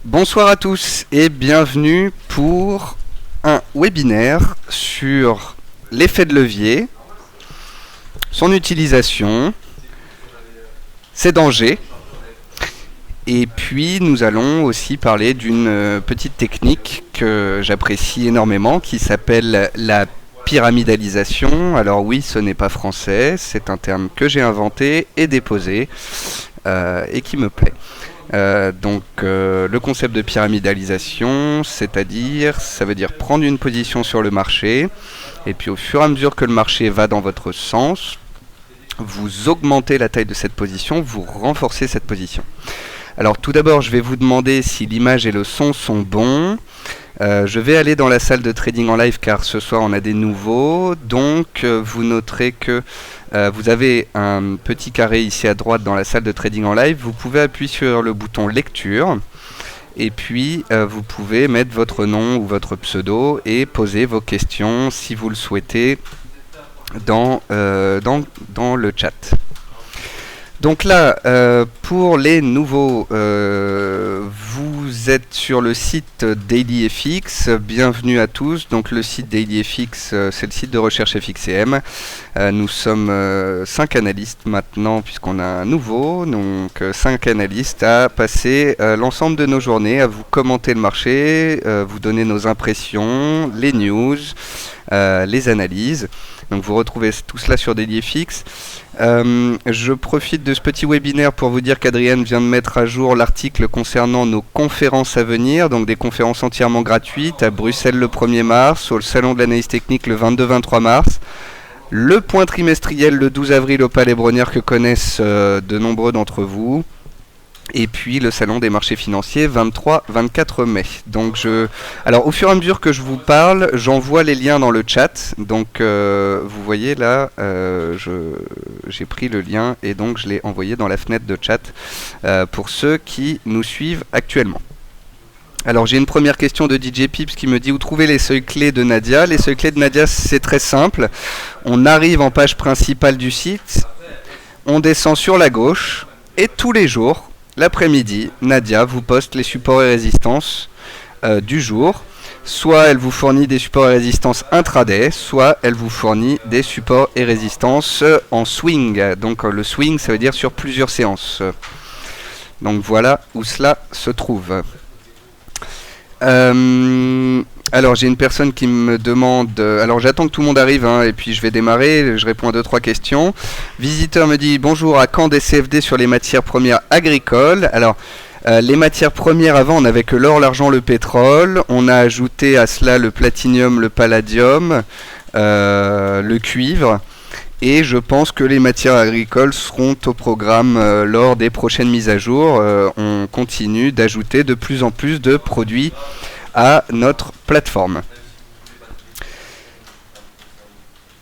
Bonsoir à tous et bienvenue pour un webinaire sur l'effet de levier, son utilisation, ses dangers. Et puis nous allons aussi parler d'une petite technique que j'apprécie énormément qui s'appelle la pyramidalisation. Alors oui, ce n'est pas français, c'est un terme que j'ai inventé et déposé et qui me plaît. Le concept de pyramidalisation, c'est-à-dire, ça veut dire prendre une position sur le marché, et puis au fur et à mesure que le marché va dans votre sens, vous augmentez la taille de cette position, vous renforcez cette position. Alors tout d'abord, je vais vous demander si l'image et le son sont bons. Je vais aller dans la salle de trading en live car ce soir on a des nouveaux. Donc vous noterez que vous avez un petit carré ici à droite dans la salle de trading en live. Vous pouvez appuyer sur le bouton lecture. Et puis vous pouvez mettre votre nom ou votre pseudo et poser vos questions si vous le souhaitez dans le chat. Donc là, pour les nouveaux, vous êtes sur le site DailyFX, bienvenue à tous. Donc le site DailyFX, c'est le site de recherche FXCM. Nous sommes 5 analystes maintenant, puisqu'on a un nouveau, donc 5 analystes à passer l'ensemble de nos journées, à vous commenter le marché, vous donner nos impressions, les news, les analyses. Donc vous retrouvez tout cela sur DailyFX. Je profite de ce petit webinaire pour vous dire qu'Adrienne vient de mettre à jour l'article concernant nos conférences à venir, donc des conférences entièrement gratuites à Bruxelles le 1er mars, au Salon de l'analyse technique le 22-23 mars, le point trimestriel le 12 avril au Palais Brongniart que connaissent de nombreux d'entre vous, et puis le salon des marchés financiers 23-24 mai. Donc alors au fur et à mesure que je vous parle, j'envoie les liens dans le chat. Donc vous voyez là, j'ai pris le lien et donc je l'ai envoyé dans la fenêtre de chat pour ceux qui nous suivent actuellement. Alors j'ai une première question de DJ Pips qui me dit où trouver les seuils clés de Nadia. Les seuils clés de Nadia, c'est très simple. On arrive en page principale du site, on descend sur la gauche et tous les jours, l'après-midi, Nadia vous poste les supports et résistances du jour. Soit elle vous fournit des supports et résistances intraday, soit elle vous fournit des supports et résistances en swing. Donc le swing, ça veut dire sur plusieurs séances. Donc voilà où cela se trouve. Alors j'ai une personne qui me demande, alors j'attends que tout le monde arrive et puis je vais démarrer, je réponds à 2-3 questions. Visiteur me dit bonjour, à quand des CFD sur les matières premières agricoles? Alors les matières premières avant on n'avait que l'or, l'argent, le pétrole, on a ajouté à cela le platinium, le palladium, le cuivre. Et je pense que les matières agricoles seront au programme lors des prochaines mises à jour. On continue d'ajouter de plus en plus de produits à notre plateforme.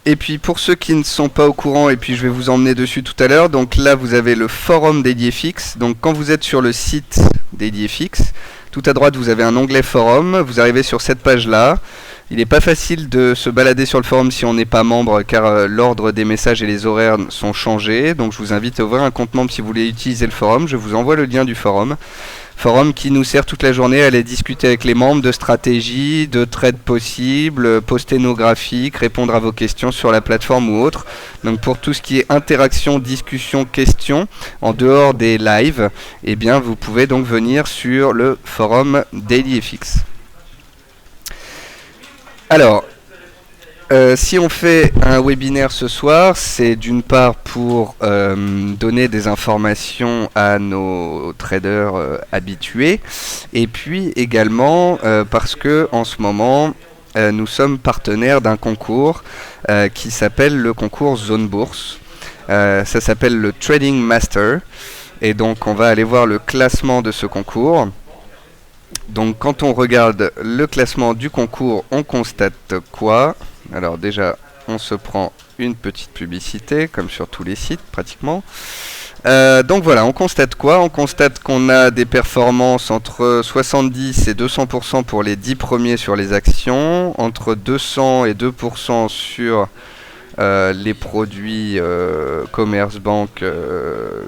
Et puis pour ceux qui ne sont pas au courant, et puis je vais vous emmener dessus tout à l'heure, donc là vous avez le forum DailyFX. Donc quand vous êtes sur le site DailyFX, tout à droite vous avez un onglet forum, vous arrivez sur cette page là. Il n'est pas facile de se balader sur le forum si on n'est pas membre car l'ordre des messages et les horaires sont changés. Donc je vous invite à ouvrir un compte membre si vous voulez utiliser le forum. Je vous envoie le lien du forum. Forum qui nous sert toute la journée à aller discuter avec les membres de stratégies, de trades possibles, poster nos graphiques, répondre à vos questions sur la plateforme ou autre. Donc pour tout ce qui est interaction, discussion, questions, en dehors des lives, eh bien vous pouvez donc venir sur le forum DailyFX. Alors, si on fait un webinaire ce soir, c'est d'une part pour donner des informations à nos traders habitués, et puis également parce que en ce moment, nous sommes partenaires d'un concours qui s'appelle le concours Zone Bourse. Ça s'appelle le Trading Master, et donc on va aller voir le classement de ce concours. Donc quand on regarde le classement du concours, on constate quoi? Alors déjà, on se prend une petite publicité, comme sur tous les sites pratiquement. Donc voilà, on constate quoi? On constate qu'on a des performances entre 70 et 200% pour les 10 premiers sur les actions, entre 200 et 2% sur les produits commerce banque,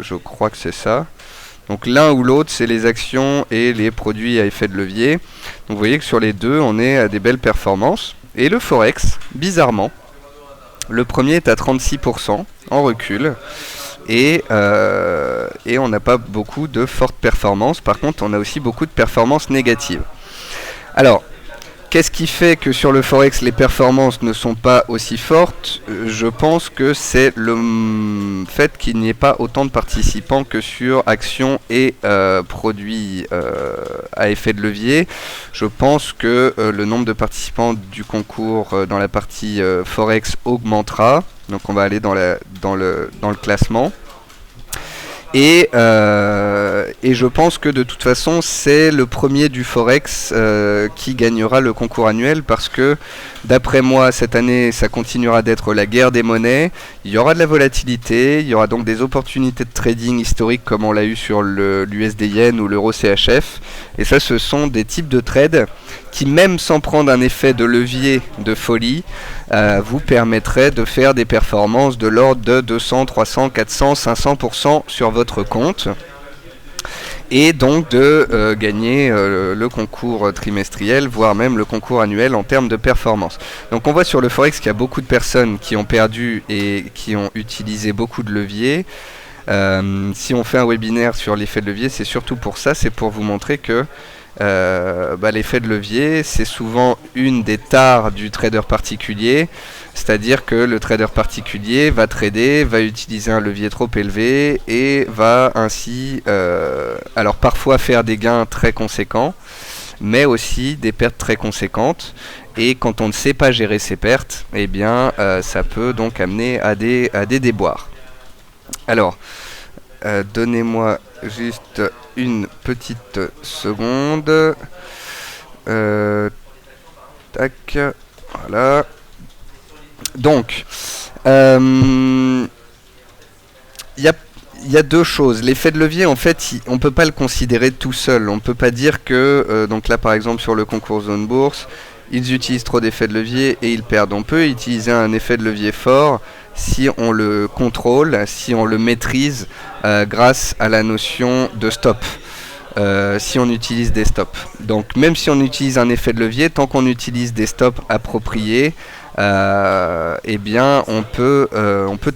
je crois que c'est ça. Donc l'un ou l'autre, c'est les actions et les produits à effet de levier. Donc vous voyez que sur les deux, on est à des belles performances. Et le Forex, bizarrement, le premier est à 36% en recul. Et on n'a pas beaucoup de fortes performances. Par contre, on a aussi beaucoup de performances négatives. Alors, qu'est-ce qui fait que sur le Forex, les performances ne sont pas aussi fortes? Je pense que c'est le fait qu'il n'y ait pas autant de participants que sur actions et produits à effet de levier. Je pense que le nombre de participants du concours dans la partie Forex augmentera. Donc on va aller dans le classement. Et je pense que de toute façon c'est le premier du Forex qui gagnera le concours annuel, parce que d'après moi cette année ça continuera d'être la guerre des monnaies. Il y aura de la volatilité, il y aura donc des opportunités de trading historiques comme on l'a eu sur l'USD Yen ou l'Euro CHF, et ça ce sont des types de trades qui, même sans prendre un effet de levier de folie, vous permettraient de faire des performances de l'ordre de 200, 300, 400, 500% sur votre compte, et donc de gagner le concours trimestriel, voire même le concours annuel en termes de performance. Donc on voit sur le Forex qu'il y a beaucoup de personnes qui ont perdu et qui ont utilisé beaucoup de leviers. Si on fait un webinaire sur l'effet de levier, c'est surtout pour ça, c'est pour vous montrer que l'effet de levier, c'est souvent une des tares du trader particulier, c'est-à-dire que le trader particulier va trader, va utiliser un levier trop élevé et va ainsi, alors parfois faire des gains très conséquents, mais aussi des pertes très conséquentes. Et quand on ne sait pas gérer ses pertes, eh bien, ça peut donc amener à des déboires. Alors, donnez-moi juste une petite seconde. Tac, voilà. Donc, il y a deux choses. L'effet de levier, en fait, on ne peut pas le considérer tout seul. On ne peut pas dire que, donc là par exemple sur le concours Zone Bourse, ils utilisent trop d'effets de levier et ils perdent. On peut utiliser un effet de levier fort si on le contrôle, si on le maîtrise grâce à la notion de stop. Si on utilise des stops. Donc même si on utilise un effet de levier, tant qu'on utilise des stops appropriés, eh bien on peut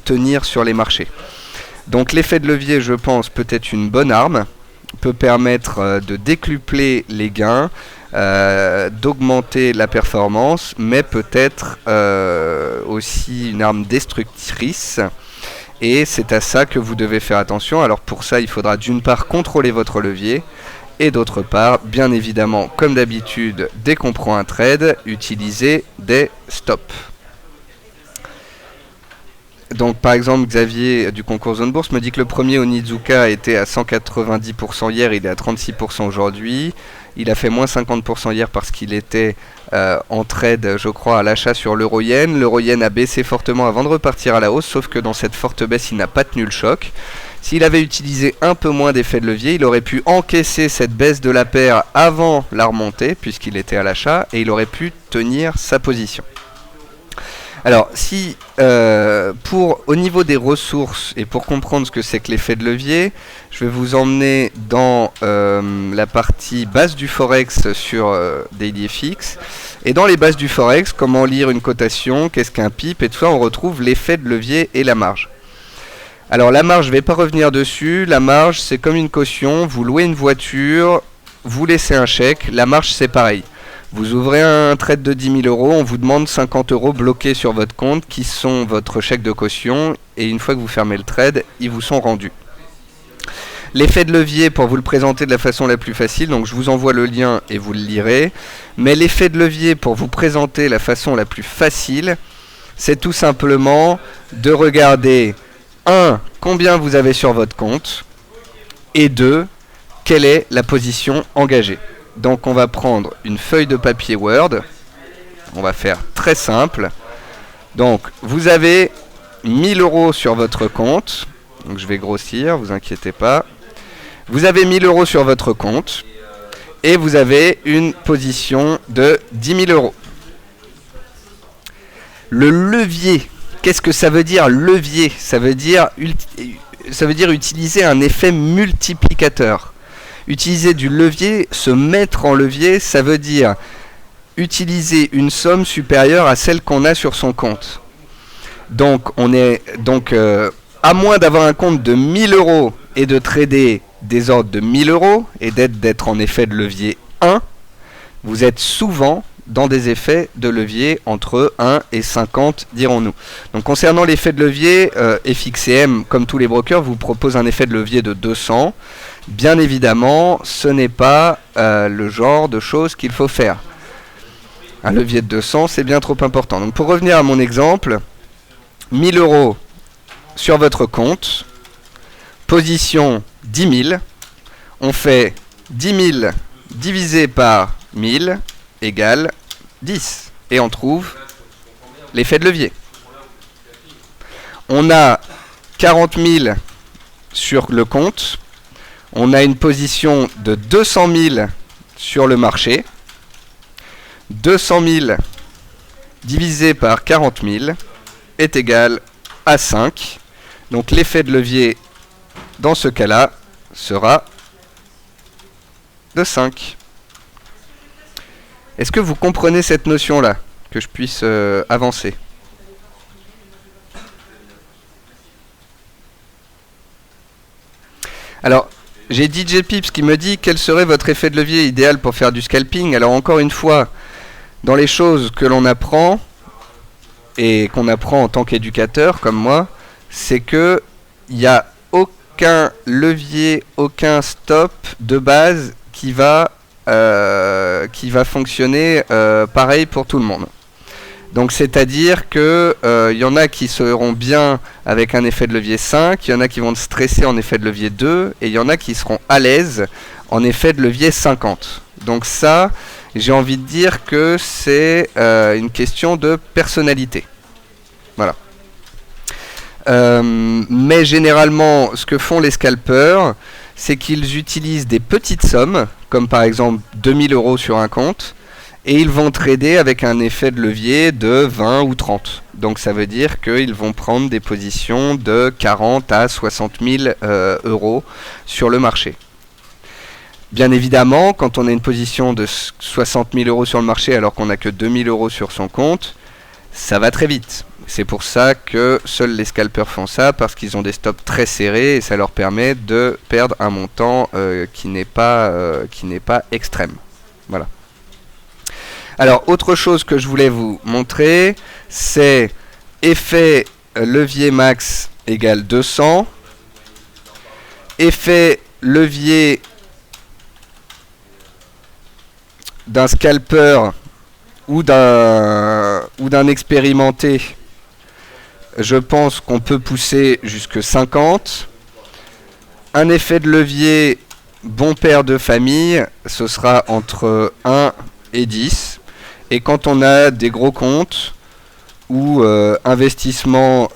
tenir sur les marchés. Donc l'effet de levier, je pense, peut être une bonne arme, peut permettre de décupler les gains, d'augmenter la performance, mais peut être aussi une arme destructrice. Et c'est à ça que vous devez faire attention. Alors pour ça, il faudra d'une part contrôler votre levier, et d'autre part, bien évidemment, comme d'habitude, dès qu'on prend un trade, utiliser des stops. Donc par exemple, Xavier du concours Zone Bourse me dit que le premier Onizuka était à 190% hier, il est à 36% aujourd'hui. Il a fait moins 50% hier parce qu'il était en trade, je crois, à l'achat sur l'euro-yen. L'euro-yen a baissé fortement avant de repartir à la hausse, sauf que dans cette forte baisse, il n'a pas tenu le choc. S'il avait utilisé un peu moins d'effet de levier, il aurait pu encaisser cette baisse de la paire avant la remontée, puisqu'il était à l'achat, et il aurait pu tenir sa position. Alors, si au niveau des ressources et pour comprendre ce que c'est que l'effet de levier, je vais vous emmener dans la partie base du Forex sur DailyFX. Et dans les bases du Forex, comment lire une cotation, qu'est-ce qu'un PIP, et tout ça, on retrouve l'effet de levier et la marge. Alors la marge, je ne vais pas revenir dessus. La marge, c'est comme une caution. Vous louez une voiture, vous laissez un chèque. La marge, c'est pareil. Vous ouvrez un trade de 10 000 €, on vous demande 50 € bloqués sur votre compte qui sont votre chèque de caution, et une fois que vous fermez le trade, ils vous sont rendus. L'effet de levier, pour vous le présenter de la façon la plus facile, donc je vous envoie le lien et vous le lirez, mais l'effet de levier, pour vous présenter la façon la plus facile, c'est tout simplement de regarder 1. Combien vous avez sur votre compte, et 2. Quelle est la position engagée. Donc on va prendre une feuille de papier Word, on va faire très simple. Donc vous avez 1000 € sur votre compte, donc je vais grossir, vous inquiétez pas. Vous avez 1000 € sur votre compte et vous avez une position de 10 000 €. Le levier, qu'est-ce que ça veut dire levier? Ça veut dire ça veut dire utiliser un effet multiplicateur. Utiliser du levier, se mettre en levier, ça veut dire utiliser une somme supérieure à celle qu'on a sur son compte. Donc, à moins d'avoir un compte de 1000 euros et de trader des ordres de 1000 euros et d'être en effet de levier 1, vous êtes souvent dans des effets de levier entre 1 et 50, dirons-nous. Donc concernant l'effet de levier, FXCM, comme tous les brokers, vous propose un effet de levier de 200. Bien évidemment, ce n'est pas le genre de choses qu'il faut faire. Un levier de 200, c'est bien trop important. Donc pour revenir à mon exemple, 1000 euros sur votre compte, position 10 000, on fait 10 000 divisé par 1000 égale 10. Et on trouve l'effet de levier. On a 40 000 sur le compte. On a une position de 200 000 sur le marché. 200 000 divisé par 40 000 est égal à 5. Donc l'effet de levier dans ce cas-là sera de 5. Est-ce que vous comprenez cette notion-là, que je puisse avancer? Alors, j'ai DJ Pips qui me dit quel serait votre effet de levier idéal pour faire du scalping. Alors encore une fois, dans les choses que l'on apprend, et qu'on apprend en tant qu'éducateur comme moi, c'est que il n'y a aucun levier, aucun stop de base qui va fonctionner pareil pour tout le monde. Donc c'est-à-dire que y en a qui seront bien avec un effet de levier 5, il y en a qui vont stresser en effet de levier 2, et il y en a qui seront à l'aise en effet de levier 50. Donc ça, j'ai envie de dire que c'est une question de personnalité. Voilà. Mais généralement, ce que font les scalpers, c'est qu'ils utilisent des petites sommes, comme par exemple 2000 euros sur un compte, et ils vont trader avec un effet de levier de 20 ou 30. Donc ça veut dire qu'ils vont prendre des positions de 40 à 60 000 euros sur le marché. Bien évidemment, quand on a une position de 60 000 euros sur le marché alors qu'on n'a que 2000 euros sur son compte, ça va très vite. C'est pour ça que seuls les scalpers font ça, parce qu'ils ont des stops très serrés et ça leur permet de perdre un montant qui n'est pas extrême. Voilà. Alors, autre chose que je voulais vous montrer, c'est effet levier max égale 200, effet levier d'un scalper ou d'un expérimenté. Je pense qu'on peut pousser jusque 50. Un effet de levier bon père de famille, ce sera entre 1 et 10. Et quand on a des gros comptes ou investissement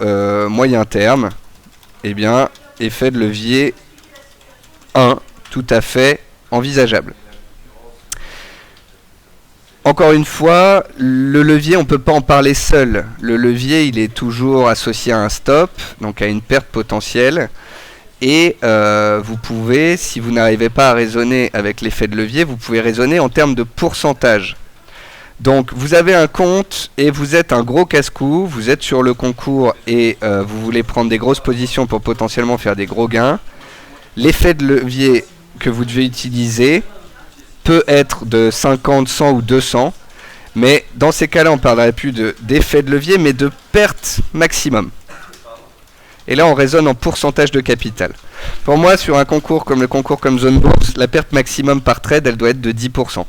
moyen terme, eh bien, effet de levier 1, tout à fait envisageable. Encore une fois, le levier, on ne peut pas en parler seul. Le levier, il est toujours associé à un stop, donc à une perte potentielle. Et vous pouvez, si vous n'arrivez pas à raisonner avec l'effet de levier, vous pouvez raisonner en termes de pourcentage. Donc vous avez un compte et vous êtes un gros casse-cou, vous êtes sur le concours et vous voulez prendre des grosses positions pour potentiellement faire des gros gains. L'effet de levier que vous devez utiliser peut être de 50, 100 ou 200, mais dans ces cas-là, on ne parlerait plus d'effet de levier, mais de perte maximum. Et là, on raisonne en pourcentage de capital. Pour moi, sur un concours comme le concours comme Zone Bourse, la perte maximum par trade, elle doit être de 10%.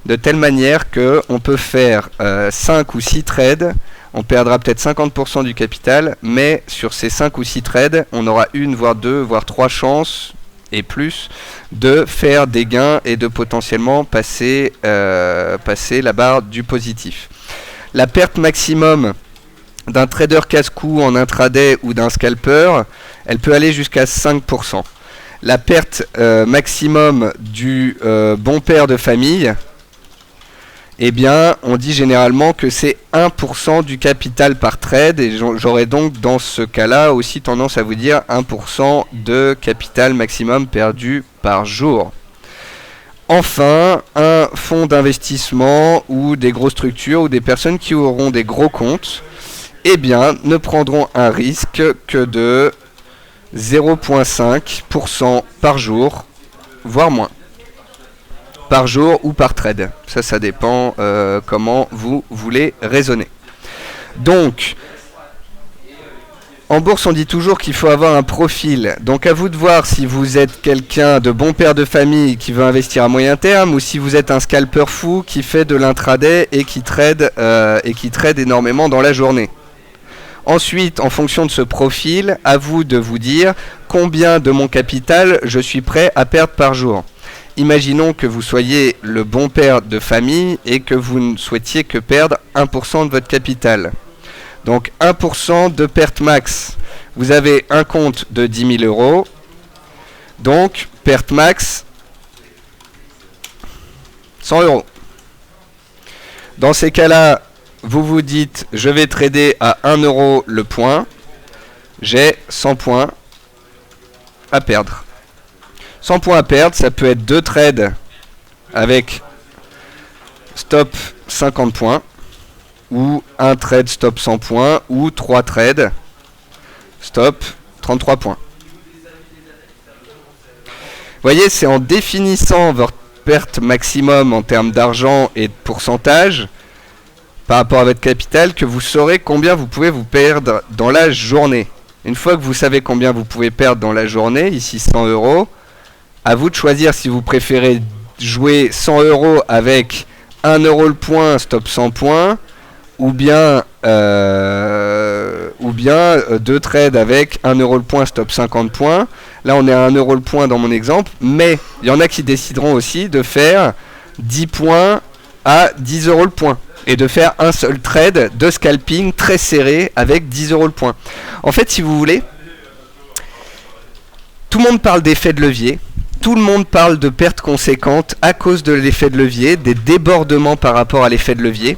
De telle manière qu'on peut faire 5 ou 6 trades, on perdra peut-être 50% du capital, mais sur ces 5 ou 6 trades, on aura une, voire 2, voire 3 chances, et plus, de faire des gains et de potentiellement passer la barre du positif. La perte maximum d'un trader casse-cou en intraday ou d'un scalper, elle peut aller jusqu'à 5%. La perte maximum du bon père de famille eh bien, on dit généralement que c'est 1% du capital par trade, et j'aurais donc dans ce cas-là aussi tendance à vous dire 1% de capital maximum perdu par jour. Enfin, un fonds d'investissement ou des grosses structures ou des personnes qui auront des gros comptes, eh bien, ne prendront un risque que de 0,5% par jour, voire moins. Par jour ou par trade. Ça dépend comment vous voulez raisonner. Donc, en bourse, on dit toujours qu'il faut avoir un profil. Donc, à vous de voir si vous êtes quelqu'un de bon père de famille qui veut investir à moyen terme ou si vous êtes un scalper fou qui fait de l'intraday et qui trade énormément dans la journée. Ensuite, en fonction de ce profil, à vous de vous dire combien de mon capital je suis prêt à perdre par jour. Imaginons que vous soyez le bon père de famille et que vous ne souhaitiez que perdre 1% de votre capital. Donc 1% de perte max. Vous avez un compte de 10 000 euros. Donc perte max 100 euros. Dans ces cas-là, vous vous dites je vais trader à 1 euro le point. J'ai 100 points à perdre. 100 points à perdre, ça peut être 2 trades avec stop 50 points, ou un trade stop 100 points, ou 3 trades stop 33 points. Vous voyez, c'est en définissant votre perte maximum en termes d'argent et de pourcentage par rapport à votre capital que vous saurez combien vous pouvez vous perdre dans la journée. Une fois que vous savez combien vous pouvez perdre dans la journée, ici 100 euros, à vous de choisir si vous préférez jouer 100 euros avec 1 euro le point, stop 100 points, ou bien 2 trades avec 1 euro le point, stop 50 points. Là, on est à 1 euro le point dans mon exemple, mais il y en a qui décideront aussi de faire 10 points à 10 euros le point et de faire un seul trade de scalping très serré avec 10 euros le point. En fait, si vous voulez, tout le monde parle d'effet de levier. Tout le monde parle de pertes conséquentes à cause de l'effet de levier, des débordements par rapport à l'effet de levier.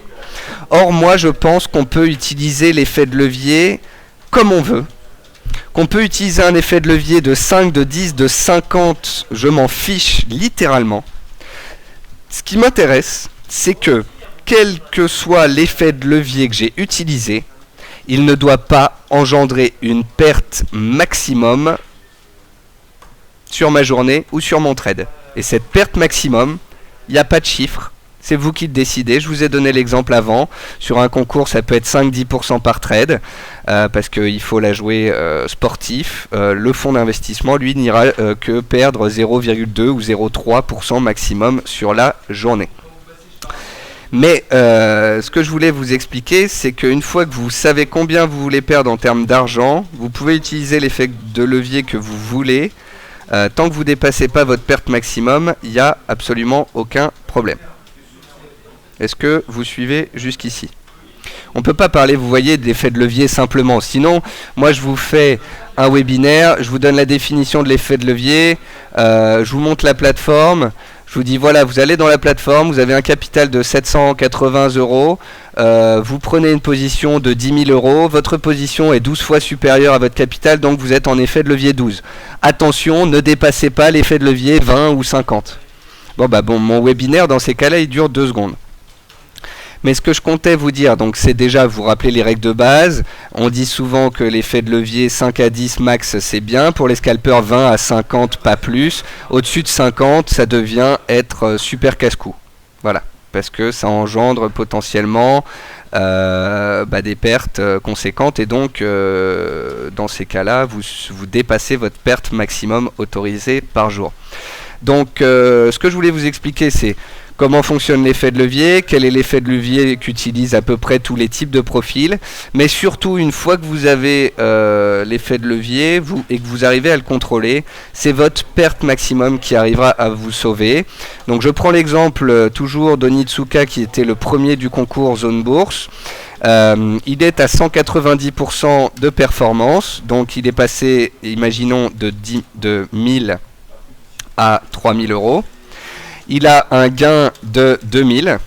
Or, moi, je pense qu'on peut utiliser l'effet de levier comme on veut. Qu'on peut utiliser un effet de levier de 5, de 10, de 50, je m'en fiche littéralement. Ce qui m'intéresse, c'est que, quel que soit l'effet de levier que j'ai utilisé, il ne doit pas engendrer une perte maximum sur ma journée ou sur mon trade. Et cette perte maximum, il n'y a pas de chiffre, c'est vous qui le décidez. Je vous ai donné l'exemple avant, sur un concours ça peut être 5-10% par trade, parce qu'il faut la jouer sportif. Le fonds d'investissement, lui, n'ira que perdre 0,2 ou 0,3% maximum sur la journée. Mais ce que je voulais vous expliquer, c'est qu'une fois que vous savez combien vous voulez perdre en termes d'argent, vous pouvez utiliser l'effet de levier que vous voulez. Tant que vous ne dépassez pas votre perte maximum, il n'y a absolument aucun problème. Est-ce que vous suivez jusqu'ici ? On ne peut pas parler, vous voyez, d'effet de levier simplement. Sinon, moi je vous fais un webinaire, je vous donne la définition de l'effet de levier, je vous montre la plateforme, je vous dis voilà, vous allez dans la plateforme, vous avez un capital de 780 euros, vous prenez une position de 10 000 euros, votre position est 12 fois supérieure à votre capital, donc vous êtes en effet de levier 12. Attention, ne dépassez pas l'effet de levier 20 ou 50. Bon, mon webinaire dans ces cas-là, il dure 2 secondes. Mais ce que je comptais vous dire, donc c'est déjà vous rappeler les règles de base. On dit souvent que l'effet de levier 5 à 10 max c'est bien. Pour les scalpers 20 à 50 pas plus. Au-dessus de 50 ça devient être super casse-cou. Voilà. Parce que ça engendre potentiellement des pertes conséquentes. Et donc dans ces cas-là vous dépassez votre perte maximum autorisée par jour. Donc ce que je voulais vous expliquer c'est comment fonctionne l'effet de levier, quel est l'effet de levier qu'utilisent à peu près tous les types de profils, mais surtout une fois que vous avez l'effet de levier et que vous arrivez à le contrôler, c'est votre perte maximum qui arrivera à vous sauver. Donc je prends l'exemple toujours d'Onitsuka qui était le premier du concours Zone Bourse. Il est à 190% de performance, donc il est passé, imaginons, de 1000 à 3000 euros. Il a un gain de 2000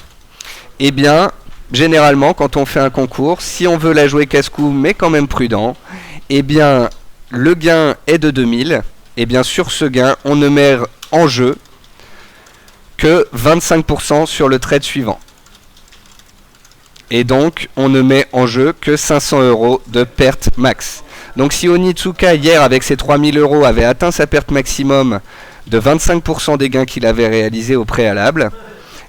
Eh bien, généralement, quand on fait un concours, si on veut la jouer casse-cou, mais quand même prudent, eh bien, le gain est de 2000. Eh bien, sur ce gain, on ne met en jeu que 25% sur le trade suivant. Et donc, on ne met en jeu que 500 € de perte max. Donc, si Onitsuka, hier, avec ses 3000 €, avait atteint sa perte maximum de 25% des gains qu'il avait réalisés au préalable,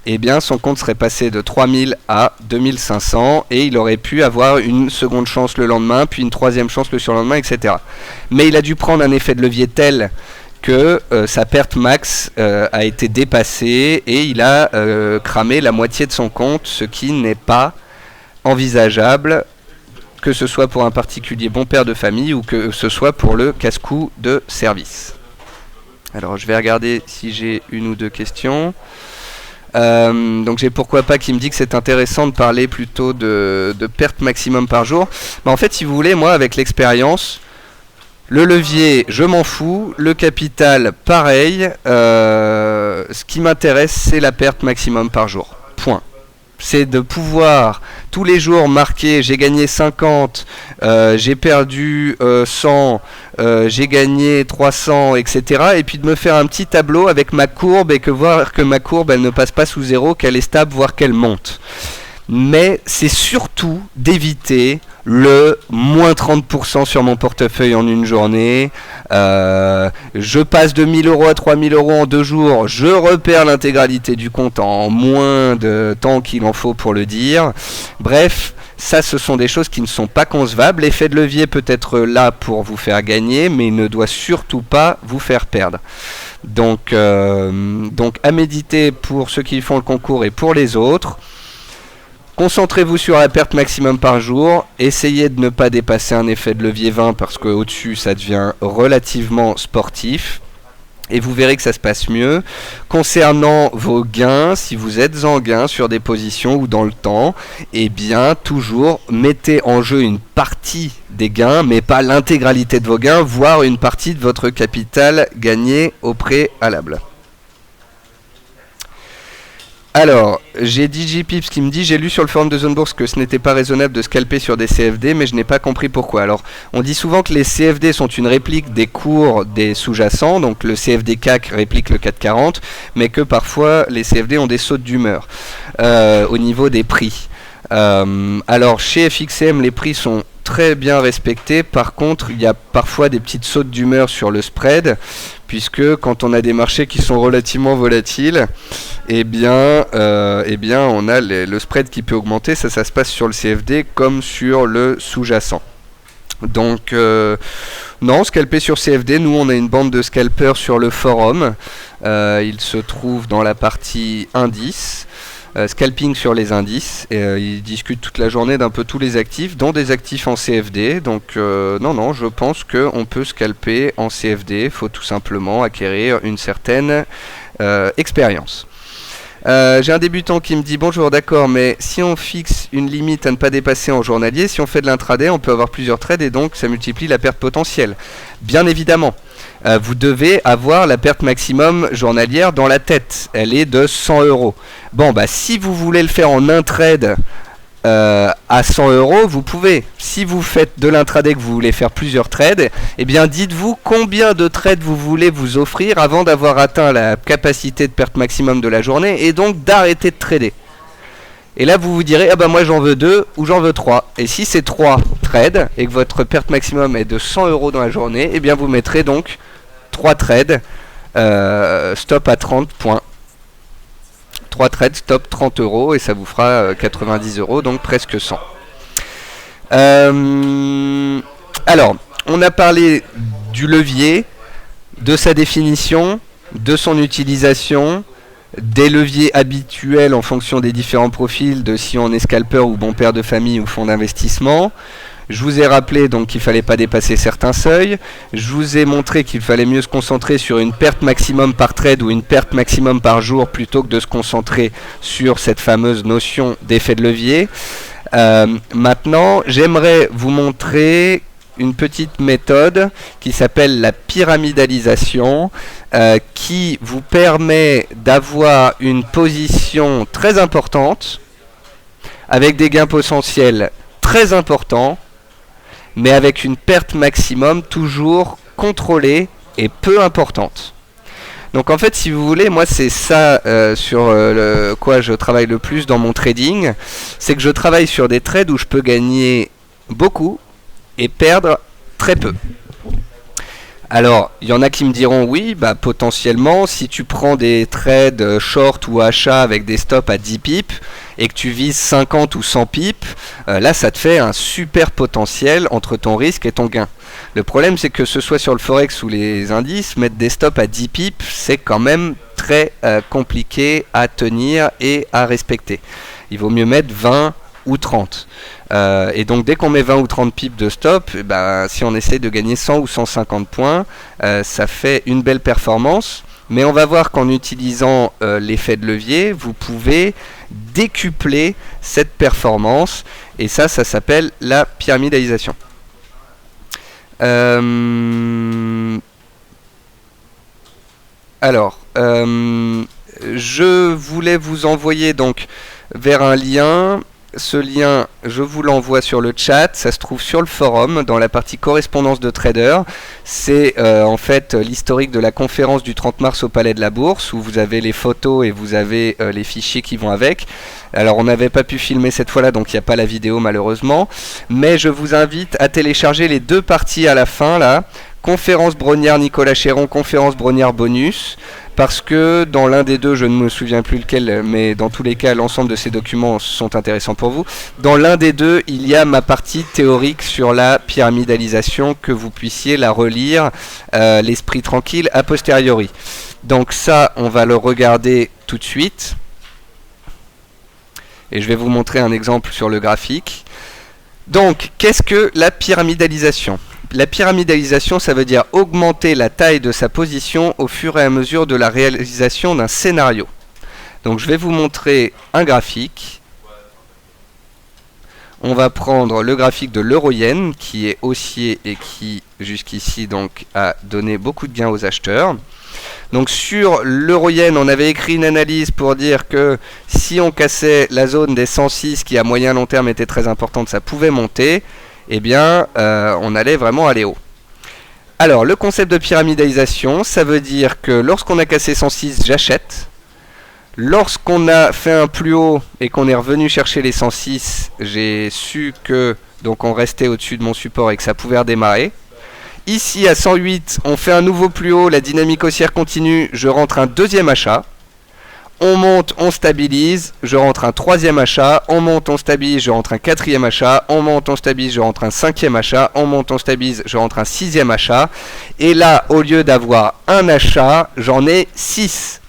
eh bien son compte serait passé de 3000 à 2500 et il aurait pu avoir une seconde chance le lendemain, puis une troisième chance le surlendemain, etc. Mais il a dû prendre un effet de levier tel que sa perte max a été dépassée et il a cramé la moitié de son compte, ce qui n'est pas envisageable, que ce soit pour un particulier bon père de famille ou que ce soit pour le casse-cou de service. Alors je vais regarder si j'ai une ou deux questions. Donc j'ai pourquoi pas qui me dit que c'est intéressant de parler plutôt de perte maximum par jour. Mais en fait, si vous voulez, moi avec l'expérience, le levier je m'en fous, le capital pareil, ce qui m'intéresse c'est la perte maximum par jour, point. C'est de pouvoir tous les jours marquer j'ai gagné 50, j'ai perdu 100, j'ai gagné 300, etc. Et puis de me faire un petit tableau avec ma courbe et que voir que ma courbe elle ne passe pas sous zéro, qu'elle est stable, voire qu'elle monte. Mais c'est surtout d'éviter le moins 30% sur mon portefeuille en une journée. Je passe de 1000 € à 3000 € en 2 jours. Je repère l'intégralité du compte en moins de temps qu'il en faut pour le dire. Bref, ça ce sont des choses qui ne sont pas concevables. L'effet de levier peut être là pour vous faire gagner, mais il ne doit surtout pas vous faire perdre. Donc à méditer pour ceux qui font le concours et pour les autres. Concentrez-vous sur la perte maximum par jour, essayez de ne pas dépasser un effet de levier 20 parce qu'au-dessus ça devient relativement sportif et vous verrez que ça se passe mieux. Concernant vos gains, si vous êtes en gain sur des positions ou dans le temps, eh bien toujours mettez en jeu une partie des gains mais pas l'intégralité de vos gains, voire une partie de votre capital gagné au préalable. Alors, j'ai DigiPips qui me dit j'ai lu sur le forum de Zonebourse que ce n'était pas raisonnable de scalper sur des CFD, mais je n'ai pas compris pourquoi. Alors, on dit souvent que les CFD sont une réplique des cours des sous-jacents, donc le CFD CAC réplique le CAC 40, mais que parfois les CFD ont des sautes d'humeur au niveau des prix. Alors, chez FXCM, les prix sont très bien respectés. Par contre, il y a parfois des petites sautes d'humeur sur le spread, puisque quand on a des marchés qui sont relativement volatiles, eh bien on a le spread qui peut augmenter. Ça se passe sur le CFD comme sur le sous-jacent. Donc non, scalper sur CFD, nous on a une bande de scalpers sur le forum. Il se trouve dans la partie indice. Scalping sur les indices, et ils discutent toute la journée d'un peu tous les actifs, dont des actifs en CFD. Donc non, je pense qu'on peut scalper en CFD, il faut tout simplement acquérir une certaine expérience. J'ai un débutant qui me dit bonjour, d'accord, mais si on fixe une limite à ne pas dépasser en journalier, si on fait de l'intraday, on peut avoir plusieurs trades et donc ça multiplie la perte potentielle. Bien évidemment, vous devez avoir la perte maximum journalière dans la tête, elle est de 100 €. Bon, bah si vous voulez le faire en un trade à 100 €, vous pouvez. Si vous faites de l'intraday, que vous voulez faire plusieurs trades, eh bien dites-vous combien de trades vous voulez vous offrir avant d'avoir atteint la capacité de perte maximum de la journée et donc d'arrêter de trader. Et là vous vous direz, ah bah moi j'en veux 2 ou j'en veux 3. Et si c'est 3 trades et que votre perte maximum est de 100 € dans la journée, eh bien vous mettrez donc 3 trades, stop à 30 points. 3 trades, stop 30 € et ça vous fera 90 €, donc presque 100. Alors, on a parlé du levier, de sa définition, de son utilisation, des leviers habituels en fonction des différents profils, de si on est scalper ou bon père de famille ou fonds d'investissement. Je vous ai rappelé donc qu'il ne fallait pas dépasser certains seuils. Je vous ai montré qu'il fallait mieux se concentrer sur une perte maximum par trade ou une perte maximum par jour plutôt que de se concentrer sur cette fameuse notion d'effet de levier. Maintenant, j'aimerais vous montrer une petite méthode qui s'appelle la pyramidalisation qui vous permet d'avoir une position très importante avec des gains potentiels très importants, mais avec une perte maximum toujours contrôlée et peu importante. Donc en fait, si vous voulez, moi c'est ça sur quoi je travaille le plus dans mon trading, c'est que je travaille sur des trades où je peux gagner beaucoup et perdre très peu. Alors, il y en a qui me diront oui, bah potentiellement, si tu prends des trades short ou achat avec des stops à 10 pips et que tu vises 50 ou 100 pips, là ça te fait un super potentiel entre ton risque et ton gain. Le problème c'est que ce soit sur le forex ou les indices, mettre des stops à 10 pips, c'est quand même très compliqué à tenir et à respecter. Il vaut mieux mettre 20 ou 30. Et donc dès qu'on met 20 ou 30 pips de stop, si on essaie de gagner 100 ou 150 points, ça fait une belle performance. Mais on va voir qu'en utilisant l'effet de levier, vous pouvez décupler cette performance. Et ça s'appelle la pyramidalisation. Je voulais vous envoyer donc vers un lien. Ce lien, je vous l'envoie sur le chat, ça se trouve sur le forum, dans la partie correspondance de traders. C'est en fait l'historique de la conférence du 30 mars au Palais de la Bourse, où vous avez les photos et vous avez les fichiers qui vont avec. Alors on n'avait pas pu filmer cette fois-là, donc il n'y a pas la vidéo malheureusement. Mais je vous invite à télécharger les deux parties à la fin, là. Conférence Brognard Nicolas Chéron, conférence Brognard bonus, parce que dans l'un des deux, je ne me souviens plus lequel, mais dans tous les cas, l'ensemble de ces documents sont intéressants pour vous. Dans l'un des deux, il y a ma partie théorique sur la pyramidalisation, que vous puissiez la relire, l'esprit tranquille, a posteriori. Donc ça, on va le regarder tout de suite. Et je vais vous montrer un exemple sur le graphique. Donc, qu'est-ce que la pyramidalisation ? La pyramidalisation, ça veut dire augmenter la taille de sa position au fur et à mesure de la réalisation d'un scénario. Donc je vais vous montrer un graphique. On va prendre le graphique de l'euro-yen qui est haussier et qui jusqu'ici donc a donné beaucoup de gains aux acheteurs. Donc sur l'euro-yen, on avait écrit une analyse pour dire que si on cassait la zone des 106 qui à moyen long terme était très importante, ça pouvait monter. Eh bien, on allait vraiment aller haut. Alors, le concept de pyramidalisation, ça veut dire que lorsqu'on a cassé 106, j'achète. Lorsqu'on a fait un plus haut et qu'on est revenu chercher les 106, j'ai su que donc on restait au-dessus de mon support et que ça pouvait redémarrer. Ici, à 108, on fait un nouveau plus haut, la dynamique haussière continue, je rentre un deuxième achat. On monte, on stabilise, je rentre un troisième achat, on monte, on stabilise, je rentre un quatrième achat, on monte, on stabilise, je rentre un cinquième achat, on monte, on stabilise, je rentre un sixième achat. Et là, au lieu d'avoir un achat, j'en ai 6.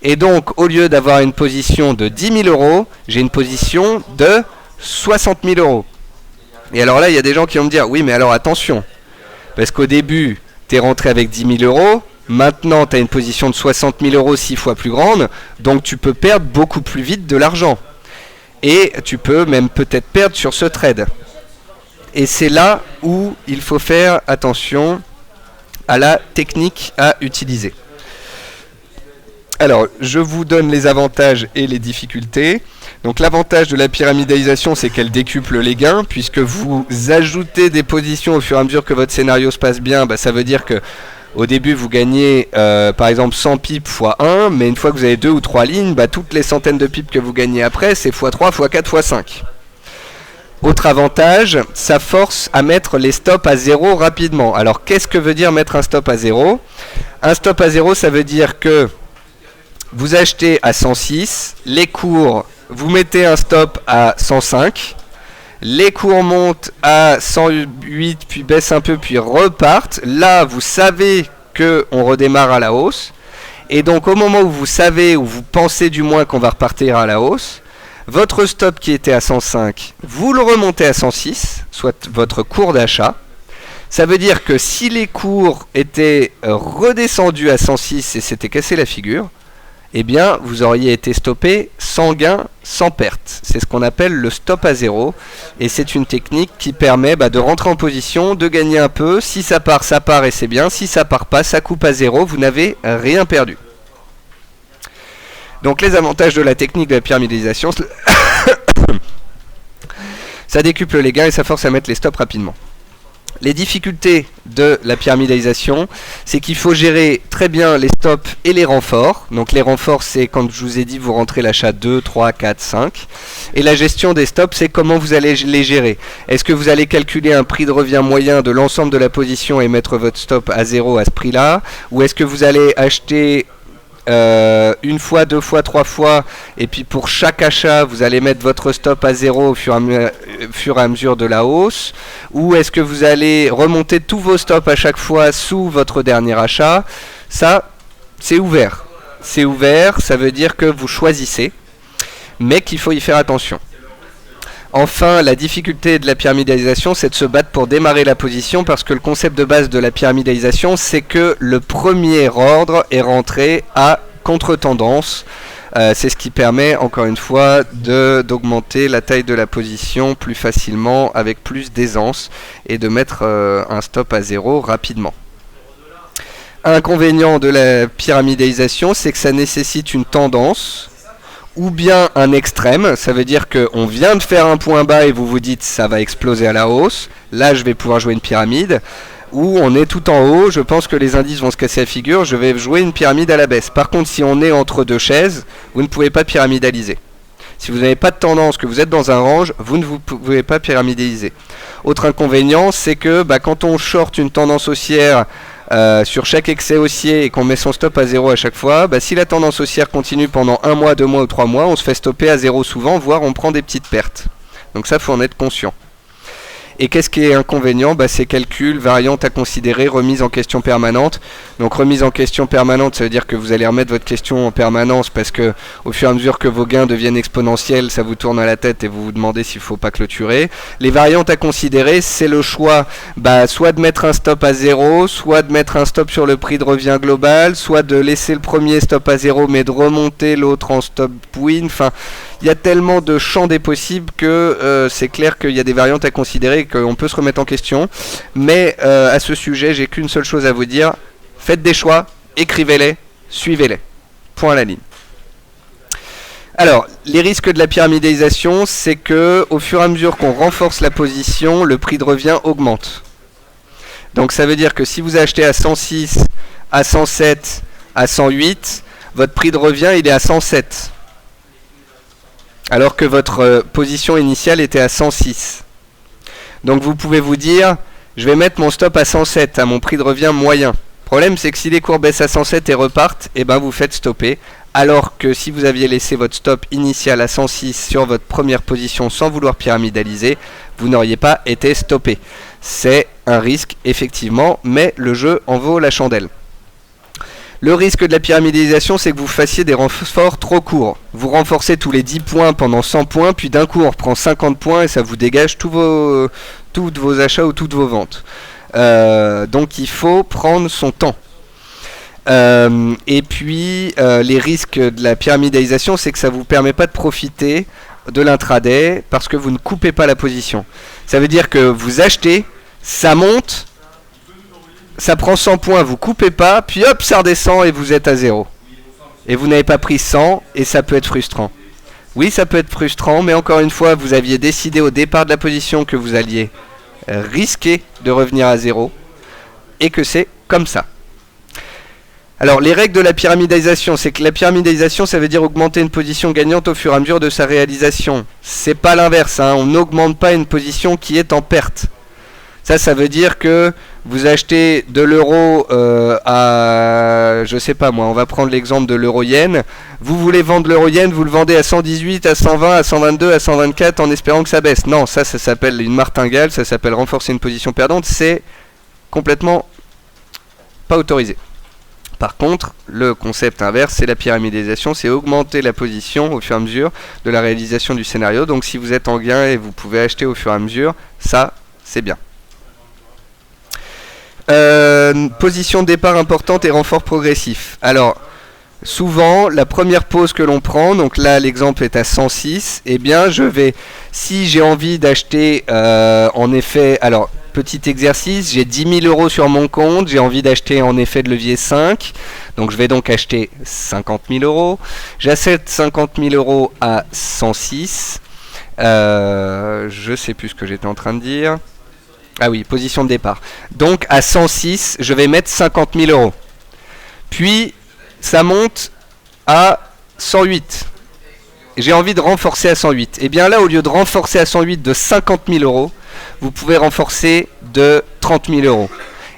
Et donc, au lieu d'avoir une position de 10 000 euros, j'ai une position de 60 000 euros. Et alors là, il y a des gens qui vont me dire, oui, mais alors attention, parce qu'au début, tu es rentré avec 10 000 euros, maintenant, tu as une position de 60 000 euros 6 fois plus grande, donc tu peux perdre beaucoup plus vite de l'argent. Et tu peux même peut-être perdre sur ce trade. Et c'est là où il faut faire attention à la technique à utiliser. Alors, je vous donne les avantages et les difficultés. Donc l'avantage de la pyramidalisation, c'est qu'elle décuple les gains, puisque vous ajoutez des positions au fur et à mesure que votre scénario se passe bien. Ça veut dire que au début, vous gagnez par exemple 100 pips x 1, mais une fois que vous avez 2 ou 3 lignes, toutes les centaines de pips que vous gagnez après, c'est x3, x4, x5. Autre avantage, ça force à mettre les stops à zéro rapidement. Alors, qu'est-ce que veut dire mettre un stop à zéro ? Un stop à zéro, ça veut dire que vous achetez à 106, les cours, vous mettez un stop à 105, les cours montent à 108, puis baissent un peu, puis repartent. Là, vous savez qu'on redémarre à la hausse. Et donc, au moment où vous savez, ou vous pensez du moins qu'on va repartir à la hausse, votre stop qui était à 105, vous le remontez à 106, soit votre cours d'achat. Ça veut dire que si les cours étaient redescendus à 106 et s'étaient cassé la figure, eh bien, vous auriez été stoppé sans gain, sans perte. C'est ce qu'on appelle le stop à zéro. Et c'est une technique qui permet de rentrer en position, de gagner un peu. Si ça part et c'est bien. Si ça part pas, ça coupe à zéro. Vous n'avez rien perdu. Donc les avantages de la technique de la pyramidalisation, Ça décuple les gains et ça force à mettre les stops rapidement. Les difficultés de la pyramidalisation, c'est qu'il faut gérer très bien les stops et les renforts. Donc les renforts, c'est quand je vous ai dit, vous rentrez l'achat 2, 3, 4, 5. Et la gestion des stops, c'est comment vous allez les gérer. Est-ce que vous allez calculer un prix de revient moyen de l'ensemble de la position et mettre votre stop à 0 à ce prix-là? Ou est-ce que vous allez acheter une fois, deux fois, trois fois, et puis pour chaque achat vous allez mettre votre stop à 0 au fur et à mesure de la hausse? Ou est-ce que vous allez remonter tous vos stops à chaque fois sous votre dernier achat? Ça, c'est ouvert. C'est ouvert, ça veut dire que vous choisissez, mais qu'il faut y faire attention. Enfin, la difficulté de la pyramidalisation, c'est de se battre pour démarrer la position, parce que le concept de base de la pyramidalisation, c'est que le premier ordre est rentré à contre-tendance. C'est ce qui permet, encore une fois, d'augmenter la taille de la position plus facilement, avec plus d'aisance, et de mettre un stop à 0 rapidement. Inconvénient de la pyramidalisation, c'est que ça nécessite une tendance, ou bien un extrême. Ça veut dire qu'on vient de faire un point bas et vous vous dites ça va exploser à la hausse, là je vais pouvoir jouer une pyramide. Ou on est tout en haut, je pense que les indices vont se casser la figure, je vais jouer une pyramide à la baisse. Par contre, si on est entre deux chaises, vous ne pouvez pas pyramidaliser. Si vous n'avez pas de tendance, que vous êtes dans un range, vous ne pouvez pas pyramidaliser. Autre inconvénient, c'est que quand on short une tendance haussière sur chaque excès haussier et qu'on met son stop à 0 à chaque fois, si la tendance haussière continue pendant 1 mois, 2 mois ou 3 mois, on se fait stopper à 0 souvent, voire on prend des petites pertes. Donc ça, faut en être conscient. Et qu'est-ce qui est inconvénient? C'est calcul, variante à considérer, remise en question permanente. Donc remise en question permanente, ça veut dire que vous allez remettre votre question en permanence, parce que au fur et à mesure que vos gains deviennent exponentiels, ça vous tourne à la tête et vous vous demandez s'il ne faut pas clôturer. Les variantes à considérer, c'est le choix soit de mettre un stop à 0, soit de mettre un stop sur le prix de revient global, soit de laisser le premier stop à 0 mais de remonter l'autre en stop win. Enfin, il y a tellement de champs des possibles que c'est clair qu'il y a des variantes à considérer, qu'on peut se remettre en question. Mais à ce sujet, j'ai qu'une seule chose à vous dire: faites des choix, écrivez-les, suivez-les. Point à la ligne. Alors, les risques de la pyramidalisation, c'est que au fur et à mesure qu'on renforce la position, le prix de revient augmente. Donc ça veut dire que si vous achetez à 106, à 107, à 108, votre prix de revient il est à 107. Alors que votre position initiale était à 106. Donc vous pouvez vous dire, je vais mettre mon stop à 107, à mon prix de revient moyen. Le problème, c'est que si les cours baissent à 107 et repartent, vous faites stopper. Alors que si vous aviez laissé votre stop initial à 106 sur votre première position sans vouloir pyramidaliser, vous n'auriez pas été stoppé. C'est un risque, effectivement, mais le jeu en vaut la chandelle. Le risque de la pyramidalisation, c'est que vous fassiez des renforts trop courts. Vous renforcez tous les 10 points pendant 100 points, puis d'un coup on reprend 50 points et ça vous dégage tous vos achats ou toutes vos ventes. Donc il faut prendre son temps. Et puis les risques de la pyramidalisation, c'est que ça ne vous permet pas de profiter de l'intraday parce que vous ne coupez pas la position. Ça veut dire que vous achetez, ça monte, ça prend 100 points, vous coupez pas, puis hop, ça redescend et vous êtes à 0. Et vous n'avez pas pris 100 et ça peut être frustrant. Oui, ça peut être frustrant, mais encore une fois, vous aviez décidé au départ de la position que vous alliez risquer de revenir à 0 et que c'est comme ça. Alors, les règles de la pyramidalisation, c'est que la pyramidalisation, ça veut dire augmenter une position gagnante au fur et à mesure de sa réalisation. C'est pas l'inverse, on n'augmente pas une position qui est en perte. Ça veut dire que vous achetez de l'euro à, je sais pas moi, on va prendre l'exemple de l'euro-yen. Vous voulez vendre l'euro-yen, vous le vendez à 118, à 120, à 122, à 124 en espérant que ça baisse. Non, ça s'appelle une martingale, ça s'appelle renforcer une position perdante. C'est complètement pas autorisé. Par contre, le concept inverse, c'est la pyramidalisation, c'est augmenter la position au fur et à mesure de la réalisation du scénario. Donc si vous êtes en gain et vous pouvez acheter au fur et à mesure, ça, c'est bien. Position de départ importante et renfort progressif. Alors, souvent, la première pause que l'on prend, donc là l'exemple est à 106, eh bien je vais, si j'ai envie d'acheter en effet, alors petit exercice, j'ai 10 000 euros sur mon compte, j'ai envie d'acheter en effet de levier 5, donc je vais donc acheter 50 000 euros, j'achète 50 000 euros à 106, Je sais plus ce que j'étais en train de dire. Ah oui, position de départ. Donc à 106, je vais mettre 50 000 euros. Puis ça monte à 108. J'ai envie de renforcer à 108. Et bien là, au lieu de renforcer à 108 de 50 000 euros, vous pouvez renforcer de 30 000 euros.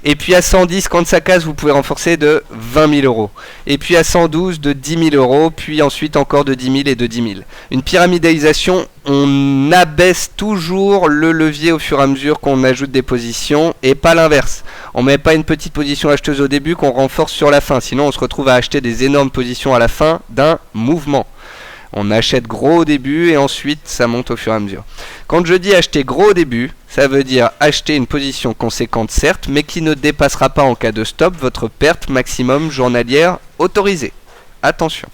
Et puis à 110, quand ça casse, vous pouvez renforcer de 20 000 euros. Et puis à 112, de 10 000 euros. Puis ensuite encore de 10 000 et de 10 000. Une pyramidalisation, on abaisse toujours le levier au fur et à mesure qu'on ajoute des positions. Et pas l'inverse. On ne met pas une petite position acheteuse au début qu'on renforce sur la fin. Sinon on se retrouve à acheter des énormes positions à la fin d'un mouvement. On achète gros au début et ensuite ça monte au fur et à mesure. Quand je dis acheter gros au début, ça veut dire acheter une position conséquente certes, mais qui ne dépassera pas en cas de stop votre perte maximum journalière autorisée. Attention.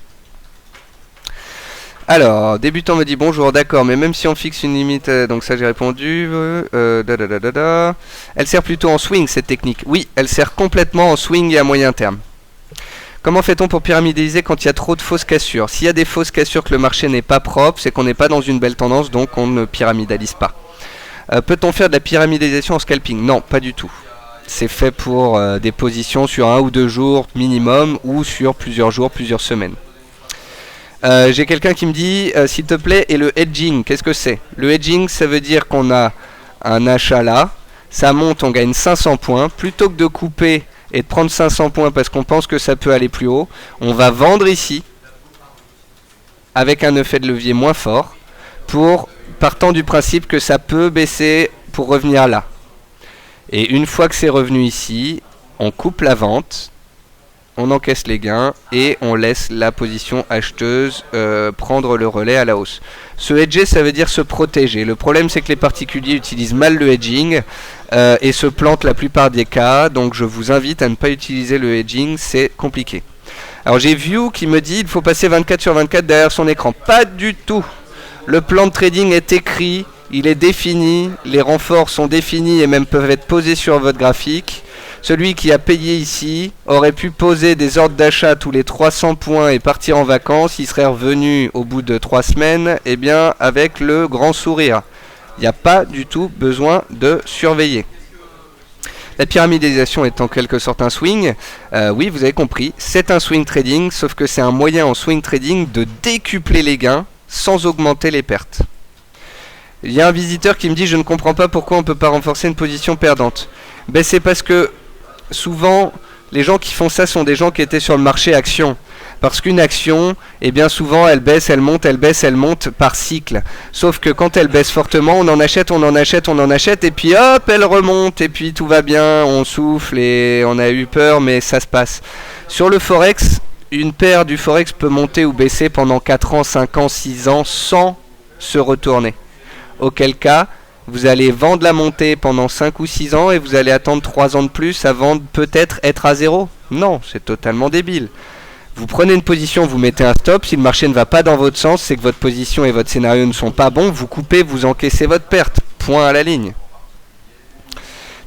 Alors, débutant me dit bonjour, d'accord, mais même si on fixe une limite, donc ça j'ai répondu, elle sert plutôt en swing cette technique. Oui, elle sert complètement en swing et à moyen terme. Comment fait-on pour pyramidaliser quand il y a trop de fausses cassures? S'il y a des fausses cassures que le marché n'est pas propre, c'est qu'on n'est pas dans une belle tendance, donc on ne pyramidalise pas. Peut-on faire de la pyramidalisation en scalping? Non, pas du tout. C'est fait pour des positions sur 1 ou 2 jours minimum ou sur plusieurs jours, plusieurs semaines. J'ai quelqu'un qui me dit, s'il te plaît, et le hedging, qu'est-ce que c'est? Le hedging, ça veut dire qu'on a un achat là, ça monte, on gagne 500 points, plutôt que de couper et de prendre 500 points parce qu'on pense que ça peut aller plus haut, on va vendre ici avec un effet de levier moins fort partant du principe que ça peut baisser pour revenir là. Et une fois que c'est revenu ici, on coupe la vente, on encaisse les gains et on laisse la position acheteuse prendre le relais à la hausse. Se hedger, ça veut dire se protéger. Le problème, c'est que les particuliers utilisent mal le hedging et se plantent la plupart des cas. Donc je vous invite à ne pas utiliser le hedging, c'est compliqué. Alors j'ai View qui me dit il faut passer 24 sur 24 derrière son écran. Pas du tout. Le plan de trading est écrit, il est défini, les renforts sont définis et même peuvent être posés sur votre graphique. Celui qui a payé ici aurait pu poser des ordres d'achat tous les 300 points et partir en vacances. Il serait revenu au bout de 3 semaines, eh bien, avec le grand sourire. Il n'y a pas du tout besoin de surveiller. La pyramidalisation est en quelque sorte un swing. Oui, vous avez compris, c'est un swing trading, sauf que c'est un moyen en swing trading de décupler les gains sans augmenter les pertes. Il y a un visiteur qui me dit je ne comprends pas pourquoi on ne peut pas renforcer une position perdante. Ben, c'est parce que souvent, les gens qui font ça sont des gens qui étaient sur le marché action. Parce qu'une action, eh bien souvent, elle baisse, elle monte, elle baisse, elle monte par cycle. Sauf que quand elle baisse fortement, on en achète, on en achète, on en achète, et puis hop, elle remonte, et puis tout va bien, on souffle, et on a eu peur, mais ça se passe. Sur le Forex, une paire du Forex peut monter ou baisser pendant 4 ans, 5 ans, 6 ans, sans se retourner. Auquel cas, vous allez vendre la montée pendant 5 ou 6 ans et vous allez attendre 3 ans de plus avant de peut-être être à zéro. Non, c'est totalement débile. Vous prenez une position, vous mettez un stop. Si le marché ne va pas dans votre sens, c'est que votre position et votre scénario ne sont pas bons. Vous coupez, vous encaissez votre perte. Point à la ligne.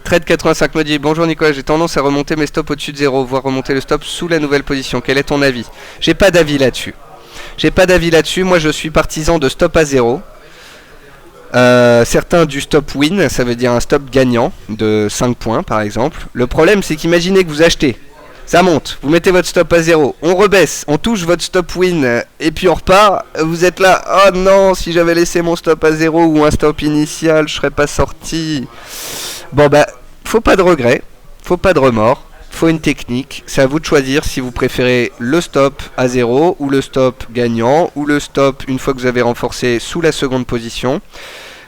Trade85 me dit bonjour Nicolas, j'ai tendance à remonter mes stops au-dessus de zéro, voire remonter le stop sous la nouvelle position. Quel est ton avis? J'ai pas d'avis là-dessus. Moi, je suis partisan de stop à zéro. Certains du stop win, ça veut dire un stop gagnant de 5 points par exemple. Le problème c'est qu'imaginez que vous achetez, ça monte, vous mettez votre stop à 0, on rebaisse, on touche votre stop win et puis on repart, vous êtes là, oh non, si j'avais laissé mon stop à 0 ou un stop initial, je serais pas sorti. Bon bah, faut pas de regret, faut pas de remords, faut une technique, c'est à vous de choisir si vous préférez le stop à 0 ou le stop gagnant ou le stop une fois que vous avez renforcé sous la seconde position.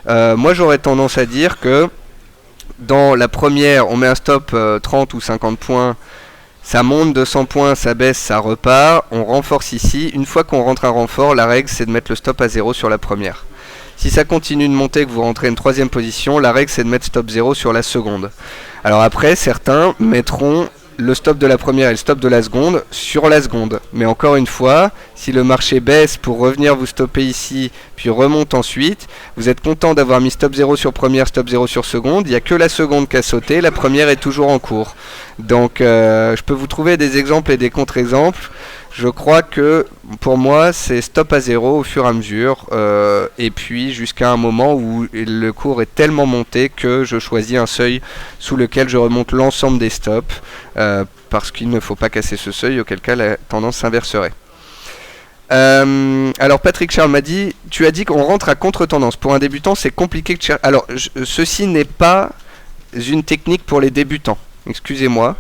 Moi j'aurais tendance à dire que dans la première on met un stop 30 ou 50 points, ça monte de 100 points, ça baisse, ça repart, on renforce ici. Une fois qu'on rentre un renfort, la règle c'est de mettre le stop à 0 sur la première. Si ça continue de monter, que vous rentrez une troisième position, la règle c'est de mettre stop 0 sur la seconde. Alors après, certains mettront le stop de la première et le stop de la seconde sur la seconde. Mais encore une fois, si le marché baisse pour revenir vous stopper ici, puis remonte ensuite, vous êtes content d'avoir mis stop 0 sur première, stop 0 sur seconde. Il n'y a que la seconde qui a sauté, la première est toujours en cours. Donc je peux vous trouver des exemples et des contre-exemples. Je crois que pour moi c'est stop à zéro au fur et à mesure et puis jusqu'à un moment où le cours est tellement monté que je choisis un seuil sous lequel je remonte l'ensemble des stops parce qu'il ne faut pas casser ce seuil, auquel cas la tendance s'inverserait. Alors Patrick Charles m'a dit, tu as dit qu'on rentre à contre-tendance. Pour un débutant c'est compliqué de chercher. Alors ceci n'est pas une technique pour les débutants, excusez-moi.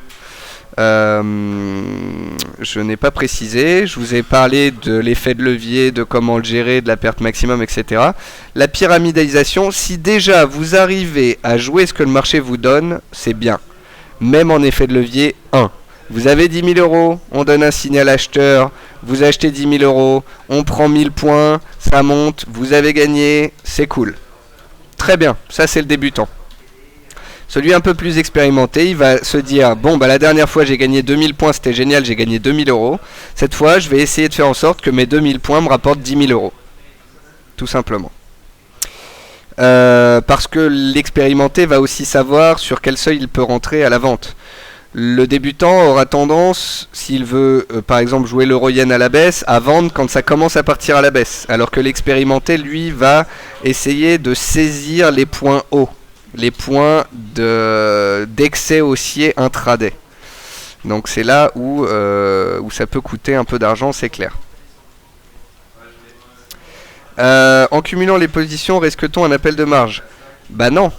Je n'ai pas précisé, je vous ai parlé de l'effet de levier, de comment le gérer, de la perte maximum, etc. La pyramidalisation, si déjà vous arrivez à jouer ce que le marché vous donne, c'est bien. Même en effet de levier 1. Vous avez 10 000 euros, on donne un signal acheteur, vous achetez 10 000 euros, on prend 1000 points, ça monte, vous avez gagné, c'est cool. Très bien, ça c'est le débutant. Celui un peu plus expérimenté, il va se dire, bon bah la dernière fois j'ai gagné 2000 points, c'était génial, j'ai gagné 2000 euros. Cette fois je vais essayer de faire en sorte que mes 2000 points me rapportent 10 000 euros. Tout simplement. Parce que l'expérimenté va aussi savoir sur quel seuil il peut rentrer à la vente. Le débutant aura tendance, s'il veut par exemple jouer l'euro-yen à la baisse, à vendre quand ça commence à partir à la baisse. Alors que l'expérimenté, lui, va essayer de saisir les points hauts. Les points d'excès haussier intraday. Donc c'est là où ça peut coûter un peu d'argent, c'est clair. En cumulant les positions, risque-t-on un appel de marge? Bah non.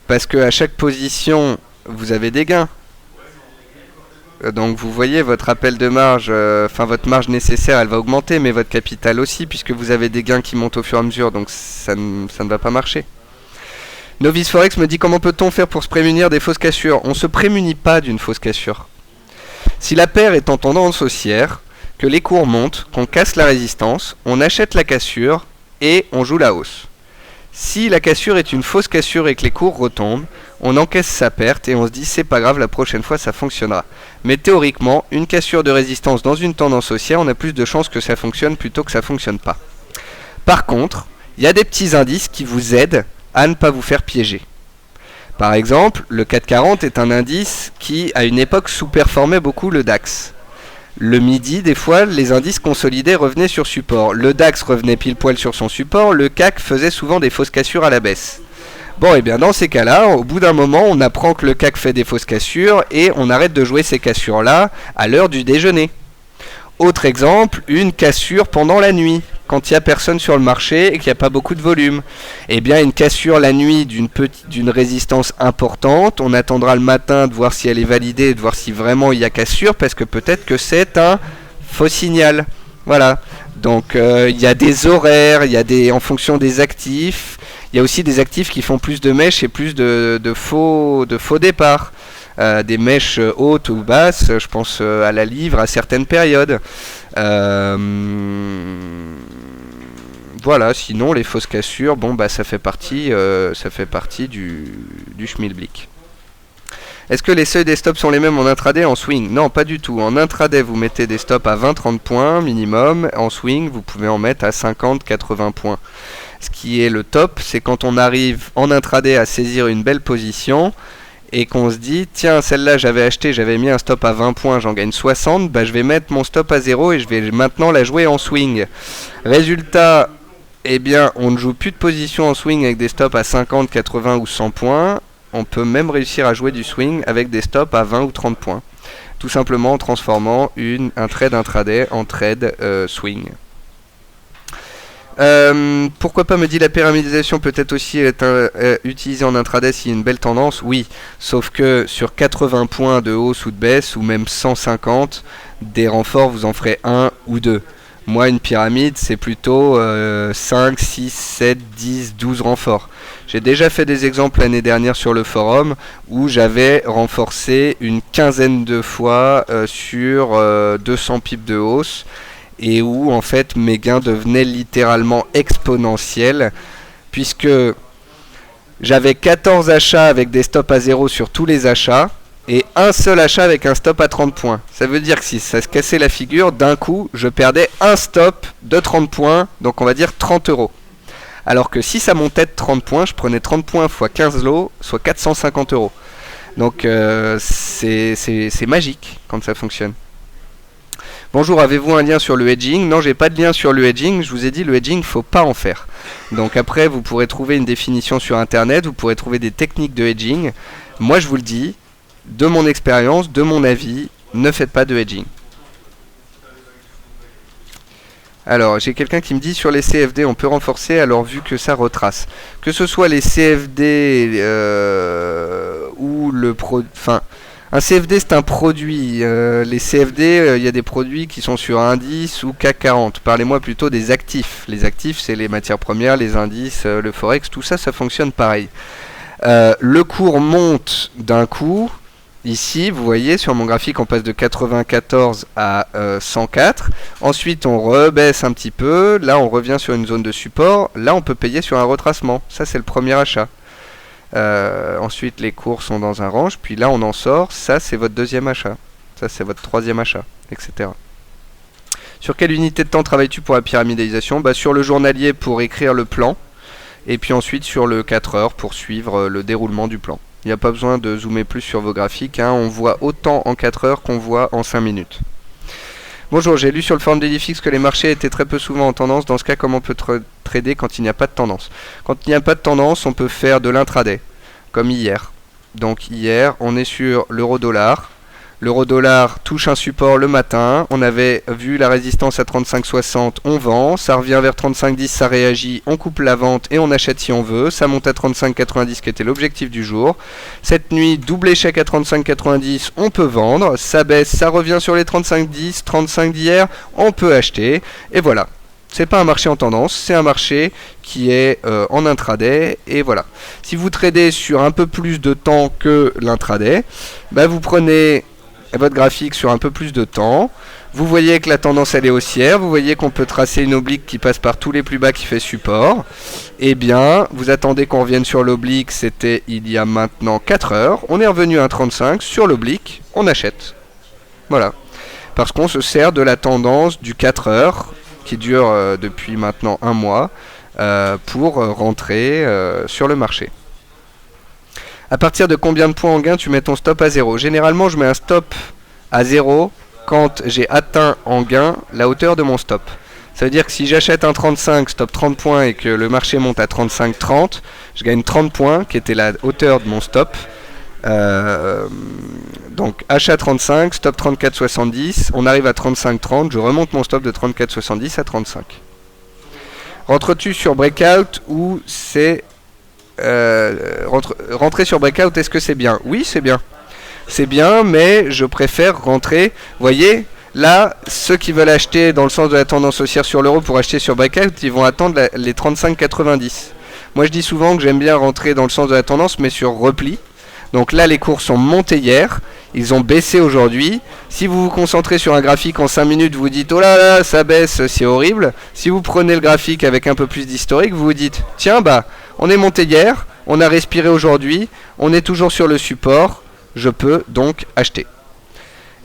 Parce que à chaque position, vous avez des gains. Donc vous voyez votre appel de marge, votre marge nécessaire, elle va augmenter, mais votre capital aussi, puisque vous avez des gains qui montent au fur et à mesure, donc ça ne va pas marcher. Novice Forex me dit comment peut-on faire pour se prémunir des fausses cassures? On ne se prémunit pas d'une fausse cassure. Si la paire est en tendance haussière, que les cours montent, qu'on casse la résistance, on achète la cassure et on joue la hausse. Si la cassure est une fausse cassure et que les cours retombent, on encaisse sa perte et on se dit c'est pas grave, la prochaine fois ça fonctionnera. Mais théoriquement, une cassure de résistance dans une tendance haussière, on a plus de chances que ça fonctionne plutôt que ça fonctionne pas. Par contre, il y a des petits indices qui vous aident à ne pas vous faire piéger. Par exemple, le 440 est un indice qui, à une époque, sous-performait beaucoup le DAX. Le midi, des fois, les indices consolidés revenaient sur support. Le DAX revenait pile poil sur son support, le CAC faisait souvent des fausses cassures à la baisse. Bon, et bien dans ces cas-là, au bout d'un moment, on apprend que le CAC fait des fausses cassures et on arrête de jouer ces cassures-là à l'heure du déjeuner. Autre exemple, une cassure pendant la nuit, quand il n'y a personne sur le marché et qu'il n'y a pas beaucoup de volume. Eh bien, une cassure la nuit d'une résistance importante, on attendra le matin de voir si elle est validée et de voir si vraiment il y a cassure, parce que peut-être que c'est un faux signal. Voilà. Donc, il y a des horaires, il y a en fonction des actifs. Il y a aussi des actifs qui font plus de mèches et plus de faux départs. Des mèches hautes ou basses, je pense à la livre à certaines périodes. Voilà, sinon les fausses cassures, bon bah ça fait partie du schmilblick. Est-ce que les seuils des stops sont les mêmes en intraday et en swing? Non, pas du tout. En intraday, vous mettez des stops à 20-30 points minimum. En swing, vous pouvez en mettre à 50-80 points. Ce qui est le top, c'est quand on arrive en intraday à saisir une belle position et qu'on se dit, tiens, celle-là j'avais acheté, j'avais mis un stop à 20 points, j'en gagne 60, bah je vais mettre mon stop à 0 et je vais maintenant la jouer en swing. Résultat, eh bien, on ne joue plus de position en swing avec des stops à 50, 80 ou 100 points. On peut même réussir à jouer du swing avec des stops à 20 ou 30 points. Tout simplement en transformant un trade intraday en trade swing. Pourquoi pas, me dit, la pyramidisation peut-être aussi être utilisée en intraday s'il y a une belle tendance? Oui, sauf que sur 80 points de hausse ou de baisse, ou même 150, des renforts vous en ferez 1 ou 2. Moi, une pyramide, c'est plutôt 5, 6, 7, 10, 12 renforts. J'ai déjà fait des exemples l'année dernière sur le forum où j'avais renforcé une quinzaine de fois sur 200 pips de hausse, et où en fait mes gains devenaient littéralement exponentiels, puisque j'avais 14 achats avec des stops à 0 sur tous les achats, et un seul achat avec un stop à 30 points. Ça veut dire que si ça se cassait la figure, d'un coup, je perdais un stop de 30 points, donc on va dire 30 euros. Alors que si ça montait de 30 points, je prenais 30 points x 15 lots, soit 450 euros. Donc c'est magique quand ça fonctionne. Bonjour, avez-vous un lien sur le hedging? Non, j'ai pas de lien sur le hedging. Je vous ai dit, le hedging, faut pas en faire. Donc après, vous pourrez trouver une définition sur Internet, vous pourrez trouver des techniques de hedging. Moi, je vous le dis, de mon expérience, de mon avis, ne faites pas de hedging. Alors, j'ai quelqu'un qui me dit sur les CFD, on peut renforcer alors vu que ça retrace. Que ce soit les CFD ou le produit... Enfin, un CFD c'est un produit. Les CFD, il y a des produits qui sont sur indice ou CAC 40. Parlez-moi plutôt des actifs. Les actifs, c'est les matières premières, les indices, le forex, tout ça, ça fonctionne pareil. Le cours monte d'un coup. Ici, vous voyez, sur mon graphique, on passe de 94 à 104. Ensuite, on rebaisse un petit peu. Là, on revient sur une zone de support. Là, on peut payer sur un retracement. Ça, c'est le premier achat. Ensuite, les cours sont dans un range. Puis là, on en sort. Ça, c'est votre deuxième achat. Ça, c'est votre troisième achat, etc. Sur quelle unité de temps travailles-tu pour la pyramidalisation? Sur le journalier pour écrire le plan. Et puis ensuite, sur le 4 heures pour suivre le déroulement du plan. Il n'y a pas besoin de zoomer plus sur vos graphiques, hein. On voit autant en 4 heures qu'on voit en 5 minutes. Bonjour, j'ai lu sur le forum d'Edifix que les marchés étaient très peu souvent en tendance. Dans ce cas, comment on peut trader quand il n'y a pas de tendance? Quand il n'y a pas de tendance, on peut faire de l'intraday, comme hier. Donc hier, on est sur l'euro-dollar. L'euro-dollar touche un support le matin. On avait vu la résistance à 35,60, on vend. Ça revient vers 35,10, ça réagit. On coupe la vente et on achète si on veut. Ça monte à 35,90 qui était l'objectif du jour. Cette nuit, double échec à 35,90, on peut vendre. Ça baisse, ça revient sur les 35,10, 35 d'hier, on peut acheter. Et voilà. C'est pas un marché en tendance, c'est un marché qui est en intraday. Et voilà. Si vous tradez sur un peu plus de temps que l'intraday, vous prenez votre graphique sur un peu plus de temps, vous voyez que la tendance elle est haussière, vous voyez qu'on peut tracer une oblique qui passe par tous les plus bas qui fait support, et bien vous attendez qu'on revienne sur l'oblique, c'était il y a maintenant 4 heures, on est revenu à 1,35 sur l'oblique, on achète. Voilà, parce qu'on se sert de la tendance du 4 heures qui dure depuis maintenant un mois pour rentrer sur le marché. À partir de combien de points en gain tu mets ton stop à 0? Généralement, je mets un stop à 0 quand j'ai atteint en gain la hauteur de mon stop. Ça veut dire que si j'achète un 35, stop 30 points, et que le marché monte à 35,30, je gagne 30 points, qui était la hauteur de mon stop. Donc achat 35, stop 34,70, on arrive à 35,30, je remonte mon stop de 34,70 à 35. Rentres-tu sur breakout ou c'est... rentrer sur breakout, est-ce que c'est bien? Oui, c'est bien. C'est bien, mais je préfère rentrer. Vous voyez, là, ceux qui veulent acheter dans le sens de la tendance haussière sur l'euro pour acheter sur breakout, ils vont attendre les 35,90. Moi, je dis souvent que j'aime bien rentrer dans le sens de la tendance, mais sur repli. Donc là, les cours sont montés hier. Ils ont baissé aujourd'hui. Si vous vous concentrez sur un graphique en 5 minutes, vous dites oh là là, ça baisse, c'est horrible. Si vous prenez le graphique avec un peu plus d'historique, vous vous dites tiens, on est monté hier, on a respiré aujourd'hui, on est toujours sur le support, je peux donc acheter.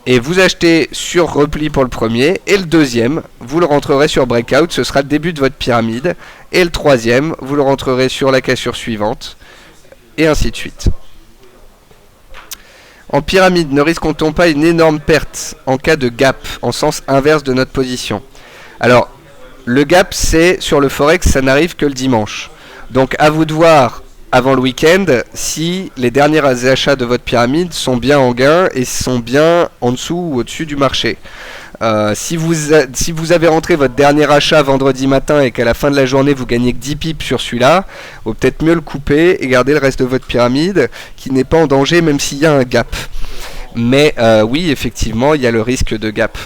Et vous achetez sur repli pour le premier, et le deuxième, vous le rentrerez sur breakout, ce sera le début de votre pyramide. Et le troisième, vous le rentrerez sur la cassure suivante, et ainsi de suite. En pyramide, ne risque-t-on pas une énorme perte en cas de gap, en sens inverse de notre position? Alors, le gap, c'est sur le forex, ça n'arrive que le dimanche. Donc, à vous de voir avant le week-end si les derniers achats de votre pyramide sont bien en gain et sont bien en dessous ou au-dessus du marché. Si vous avez rentré votre dernier achat vendredi matin et qu'à la fin de la journée vous gagnez que 10 pips sur celui-là, il vaut peut-être mieux le couper et garder le reste de votre pyramide qui n'est pas en danger même s'il y a un gap. Mais oui, effectivement, il y a le risque de gap.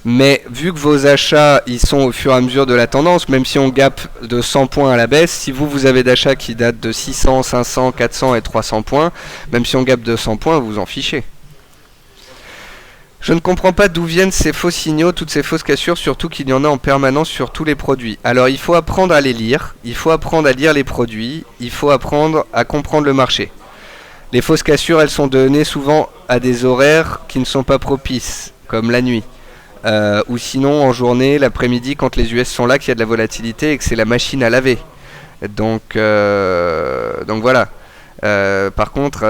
Mais vu que vos achats ils sont au fur et à mesure de la tendance, même si on gap de 100 points à la baisse, si vous avez d'achats qui datent de 600, 500, 400 et 300 points, même si on gap de 100 points, vous en fichez. Je ne comprends pas d'où viennent ces faux signaux, toutes ces fausses cassures, surtout qu'il y en a en permanence sur tous les produits. Alors il faut apprendre à les lire, il faut apprendre à lire les produits, il faut apprendre à comprendre le marché. Les fausses cassures, elles sont données souvent à des horaires qui ne sont pas propices, comme la nuit. Ou sinon en journée, l'après-midi, quand les US sont là, qu'il y a de la volatilité et que c'est la machine à laver. Donc voilà. Par contre...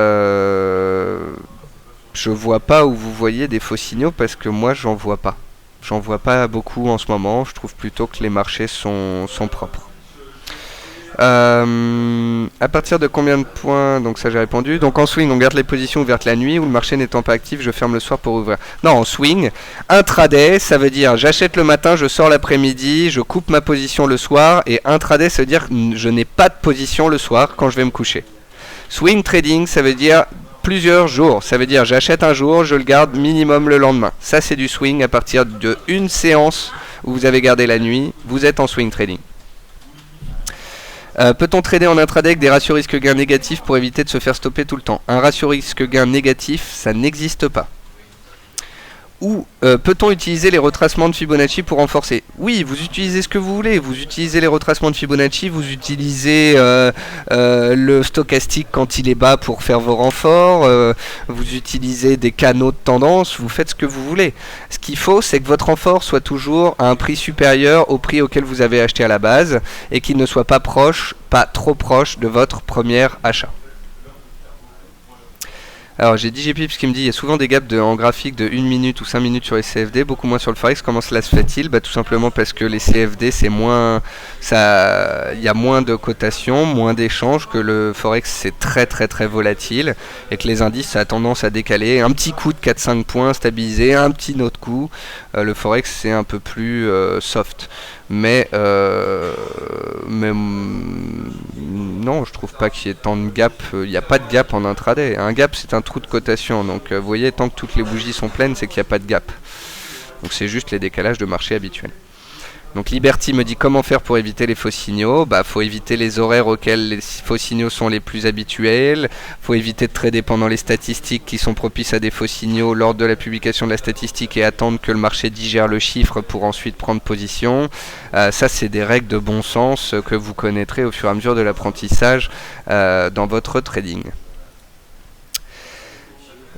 je vois pas où vous voyez des faux signaux parce que moi j'en vois pas. J'en vois pas beaucoup en ce moment. Je trouve plutôt que les marchés sont propres. À partir de combien de points? Donc ça j'ai répondu. Donc en swing on garde les positions ouvertes la nuit, ou le marché n'étant pas actif je ferme le soir pour ouvrir. Non, en swing, intraday ça veut dire j'achète le matin, je sors l'après-midi, je coupe ma position le soir. Et intraday ça veut dire je n'ai pas de position le soir quand je vais me coucher. Swing trading ça veut dire plusieurs jours, ça veut dire j'achète un jour, je le garde minimum le lendemain. Ça c'est du swing. À partir de une séance où vous avez gardé la nuit, vous êtes en swing trading. Peut-on trader en intraday avec des ratios risque-gain négatifs pour éviter de se faire stopper tout le temps? Un ratio risque-gain négatif, ça n'existe pas. Ou peut-on utiliser les retracements de Fibonacci pour renforcer? Oui, vous utilisez ce que vous voulez. Vous utilisez les retracements de Fibonacci, vous utilisez le stochastique quand il est bas pour faire vos renforts, vous utilisez des canaux de tendance, vous faites ce que vous voulez. Ce qu'il faut, c'est que votre renfort soit toujours à un prix supérieur au prix auquel vous avez acheté à la base et qu'il ne soit pas proche, pas trop proche de votre premier achat. Alors j'ai DJ Pips qui me dit il y a souvent des gaps en graphique de 1 minute ou 5 minutes sur les CFD, beaucoup moins sur le Forex. Comment cela se fait-il? Tout simplement parce que les CFD c'est moins, il y a moins de cotations, moins d'échanges, que le Forex c'est très très très volatile et que les indices ça a tendance à décaler. Un petit coup de 4-5 points stabilisé, un petit autre coup. Le Forex c'est un peu plus soft. Mais non, je trouve pas qu'il y ait tant de gap. Il n'y a pas de gap en intraday. Un gap, c'est un trou de cotation. Donc, vous voyez, tant que toutes les bougies sont pleines, c'est qu'il n'y a pas de gap. Donc, c'est juste les décalages de marché habituels. Donc, Liberty me dit comment faire pour éviter les faux signaux. Faut éviter les horaires auxquels les faux signaux sont les plus habituels. Faut éviter de trader pendant les statistiques qui sont propices à des faux signaux lors de la publication de la statistique et attendre que le marché digère le chiffre pour ensuite prendre position. Ça, c'est des règles de bon sens que vous connaîtrez au fur et à mesure de l'apprentissage dans votre trading.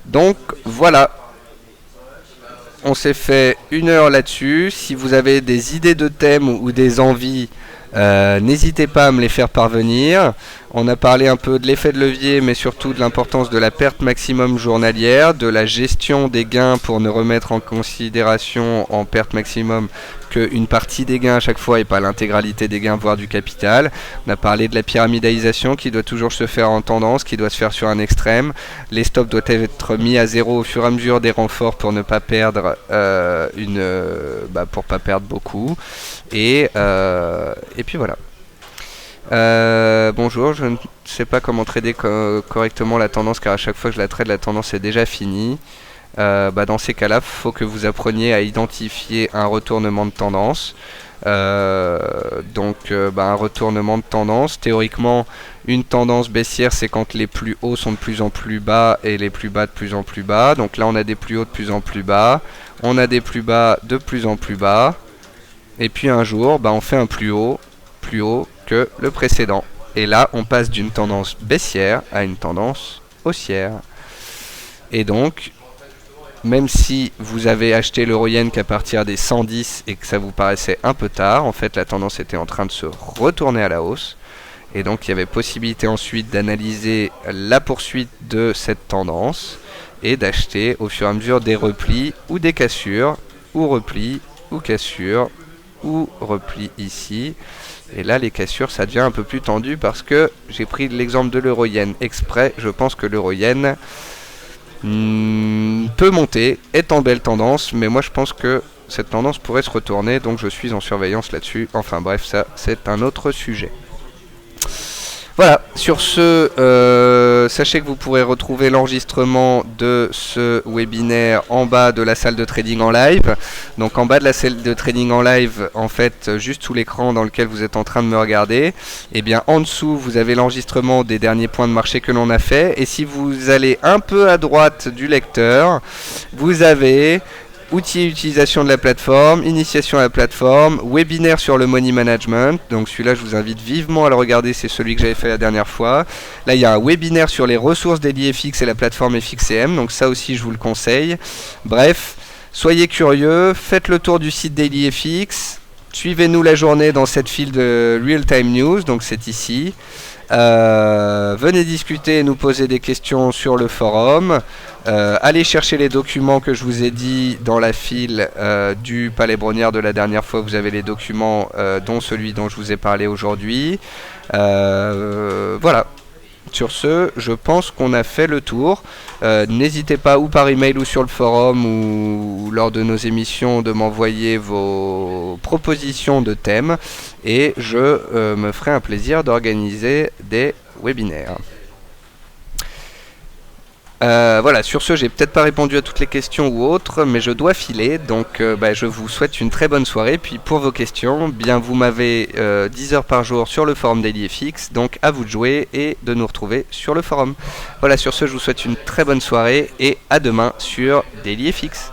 Donc, voilà. On s'est fait 1 heure là-dessus. Si vous avez des idées de thèmes ou des envies, n'hésitez pas à me les faire parvenir. On a parlé un peu de l'effet de levier, mais surtout de l'importance de la perte maximum journalière, de la gestion des gains pour ne remettre en considération en perte maximum qu'une partie des gains à chaque fois et pas l'intégralité des gains, voire du capital. On a parlé de la pyramidalisation qui doit toujours se faire en tendance, qui doit se faire sur un extrême. Les stops doivent être mis à zéro au fur et à mesure des renforts pour ne pas perdre pour pas perdre beaucoup. Et puis voilà. Bonjour, je ne sais pas comment trader correctement la tendance car à chaque fois que je la trade, la tendance est déjà finie. Dans ces cas-là, il faut que vous appreniez à identifier un retournement de tendance. Un retournement de tendance, théoriquement, une tendance baissière, c'est quand les plus hauts sont de plus en plus bas et les plus bas de plus en plus bas. Donc là, on a des plus hauts de plus en plus bas, on a des plus bas de plus en plus bas. Et puis un jour, on fait un plus haut que le précédent. Et là, on passe d'une tendance baissière à une tendance haussière. Et donc, même si vous avez acheté l'euro-yen qu'à partir des 110 et que ça vous paraissait un peu tard, en fait, la tendance était en train de se retourner à la hausse. Et donc, il y avait possibilité ensuite d'analyser la poursuite de cette tendance et d'acheter au fur et à mesure des replis ou des cassures, ou replis, ou cassures, ou repli ici. Et là les cassures ça devient un peu plus tendu parce que j'ai pris l'exemple de l'euro-yen exprès. Je pense que l'euro-yen peut monter, est en belle tendance, mais moi je pense que cette tendance pourrait se retourner, donc je suis en surveillance là-dessus. Enfin bref, ça c'est un autre sujet. Voilà, sur ce, sachez que vous pourrez retrouver l'enregistrement de ce webinaire en bas de la salle de trading en live. Donc en bas de la salle de trading en live, en fait, juste sous l'écran dans lequel vous êtes en train de me regarder, et bien en dessous, vous avez l'enregistrement des derniers points de marché que l'on a fait. Et si vous allez un peu à droite du lecteur, vous avez outils et utilisation de la plateforme, initiation à la plateforme, webinaire sur le money management. Donc celui-là, je vous invite vivement à le regarder, c'est celui que j'avais fait la dernière fois. Là, il y a un webinaire sur les ressources DailyFX et la plateforme FXCM. Donc ça aussi, je vous le conseille. Bref, soyez curieux, faites le tour du site DailyFX. Suivez-nous la journée dans cette file de Real Time News, donc c'est ici. Venez discuter et nous poser des questions sur le forum. Allez chercher les documents que je vous ai dit dans la file du Palais Brongniart de la dernière fois. Vous avez les documents, dont celui dont je vous ai parlé aujourd'hui. Voilà. Sur ce, je pense qu'on a fait le tour. N'hésitez pas, ou par email ou sur le forum ou lors de nos émissions, de m'envoyer vos propositions de thèmes et je me ferai un plaisir d'organiser des webinaires. Voilà, sur ce, j'ai peut-être pas répondu à toutes les questions ou autres, mais je dois filer, donc je vous souhaite une très bonne soirée. Puis pour vos questions, bien vous m'avez 10 heures par jour sur le forum DailyFX, donc à vous de jouer et de nous retrouver sur le forum. Voilà, sur ce, je vous souhaite une très bonne soirée et à demain sur DailyFX.